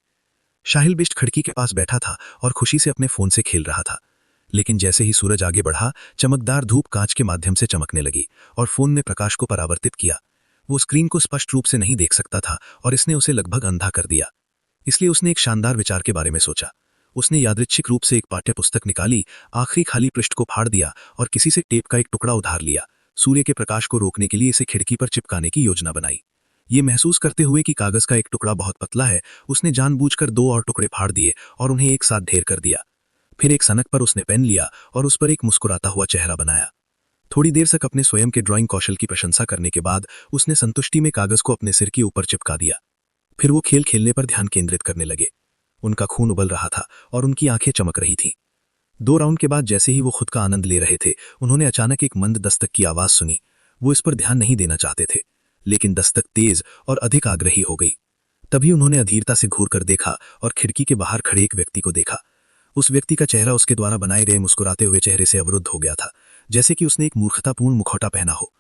शाहिल बिष्ट खिड़की के पास बैठा था और खुशी से अपने फोन से खेल रहा था। लेकिन जैसे ही सूरज आगे बढ़ा, चमकदार धूप कांच के माध्यम से चमकने लगी और फोन ने प्रकाश को परावर्तित किया। वो स्क्रीन को स्पष्ट रूप से नहीं देख सकता था और इसने उसे लगभग अंधा कर दिया। इसलिए उसने एक शानदार विचार के बारे में सोचा। उसने यादृच्छिक रूप से एक पाठ्य पुस्तक निकाली, आखिरी खाली पृष्ठ को फाड़ दिया और किसी से टेप का एक टुकड़ा उधार लिया। सूर्य के प्रकाश को रोकने के लिए इसे खिड़की पर चिपकाने की योजना बनाई। ये महसूस करते हुए कि कागज का एक टुकड़ा बहुत पतला है, उसने जानबूझकर 2 और टुकड़े फाड़ दिए और उन्हें एक साथ ढेर कर दिया। फिर एक सनक पर उसने पेन लिया और उस पर एक मुस्कुराता हुआ चेहरा बनाया। थोड़ी देर तक अपने स्वयं के ड्राइंग कौशल की प्रशंसा करने के बाद उसने संतुष्टि में कागज को अपने सिर के ऊपर चिपका दिया। फिर वो खेल खेलने पर ध्यान केंद्रित करने लगे। उनका खून उबल रहा था और उनकी आंखें चमक रही थीं। 2 राउंड के बाद जैसे ही वो खुद का आनंद ले रहे थे, उन्होंने अचानक एक मंद दस्तक की आवाज सुनी। वो इस पर ध्यान नहीं देना चाहते थे, लेकिन दस्तक तेज और अधिक आग्रही हो गई। तभी उन्होंने अधीरता से घूर कर देखा और खिड़की के बाहर खड़े एक व्यक्ति को देखा। उस व्यक्ति का चेहरा उसके द्वारा बनाए गए मुस्कुराते हुए चेहरे से अवरुद्ध हो गया था, जैसे कि उसने एक मूर्खतापूर्ण मुखौटा पहना हो।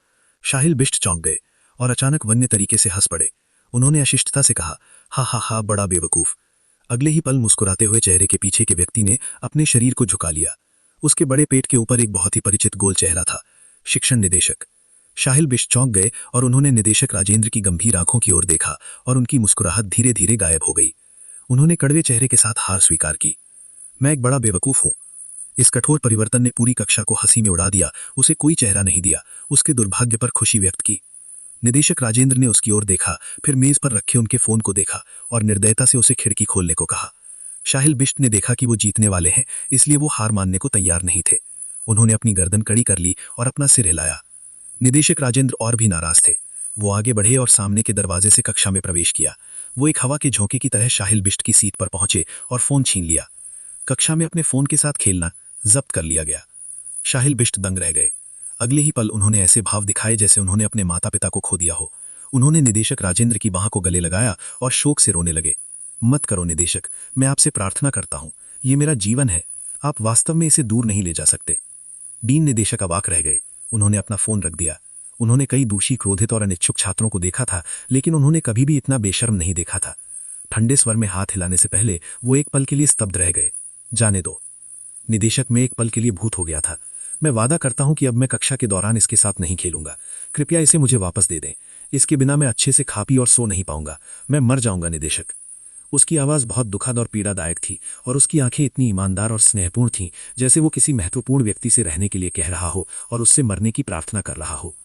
शाहिल बिष्ट चौंक गए और अचानक वन्य तरीके से हंस पड़े। उन्होंने अशिष्टता से कहा, हा हा हा, बड़ा बेवकूफ। अगले ही पल मुस्कुराते हुए चेहरे के पीछे के व्यक्ति ने अपने शरीर को झुका लिया। उसके बड़े पेट के ऊपर एक बहुत ही परिचित गोल चेहरा था, शिक्षण निदेशक। शाहिल बिष्ट चौंक गए और उन्होंने निदेशक राजेंद्र की गंभीर आंखों की ओर देखा और उनकी मुस्कुराहट धीरे धीरे गायब हो गई। उन्होंने कड़वे चेहरे के साथ हार स्वीकार की। मैं एक बड़ा बेवकूफ हूं। इस कठोर परिवर्तन ने पूरी कक्षा को हंसी में उड़ा दिया। उसे कोई चेहरा नहीं दिया, उसके दुर्भाग्य पर खुशी व्यक्त की। निदेशक राजेंद्र ने उसकी ओर देखा, फिर मेज पर रखे उनके फोन को देखा और निर्दयता से उसे खिड़की खोलने को कहा। शाहिल बिष्ट ने देखा कि वो जीतने वाले हैं, इसलिए वो हार मानने को तैयार नहीं थे। उन्होंने अपनी गर्दन कड़ी कर ली और अपना सिर हिलाया। निदेशक राजेंद्र और भी नाराज थे। वो आगे बढ़े और सामने के दरवाजे से कक्षा में प्रवेश किया। वो एक हवा के झोंके की तरह शाहिल बिष्ट की सीट पर पहुंचे और फोन छीन लिया। कक्षा में अपने फोन के साथ खेलना जब्त कर लिया गया। शाहिल बिष्ट दंग रह गए। अगले ही पल उन्होंने ऐसे भाव दिखाए जैसे उन्होंने अपने माता पिता को खो दिया हो। उन्होंने निदेशक राजेंद्र की बाह को गले लगाया और शोक से रोने लगे। मत करो निदेशक, मैं आपसे प्रार्थना करता हूं, ये मेरा जीवन है, आप वास्तव में इसे दूर नहीं ले जा सकते। डीन निदेशक अवाक रह गए। उन्होंने अपना फोन रख दिया। उन्होंने कई दोषी, क्रोधित और अनिच्छुक छात्रों को देखा था, लेकिन उन्होंने कभी भी इतना बेशर्म नहीं देखा था। ठंडे स्वर में हाथ हिलाने से पहले वो एक पल के लिए स्तब्ध रह गए। जाने दो निदेशक, मैं एक पल के लिए भूत हो गया था। मैं वादा करता हूं कि अब मैं कक्षा के दौरान इसके साथ नहीं खेलूंगा। कृपया इसे मुझे वापस दे दें। इसके बिना मैं अच्छे से खा पी और सो नहीं पाऊंगा। मैं मर जाऊंगा निदेशक। उसकी आवाज़ बहुत दुखद और पीड़ादायक थी और उसकी आंखें इतनी ईमानदार और स्नेहपूर्ण थीं जैसे वो किसी महत्वपूर्ण व्यक्ति से रहने के लिए कह रहा हो और उससे मरने की प्रार्थना कर रहा हो।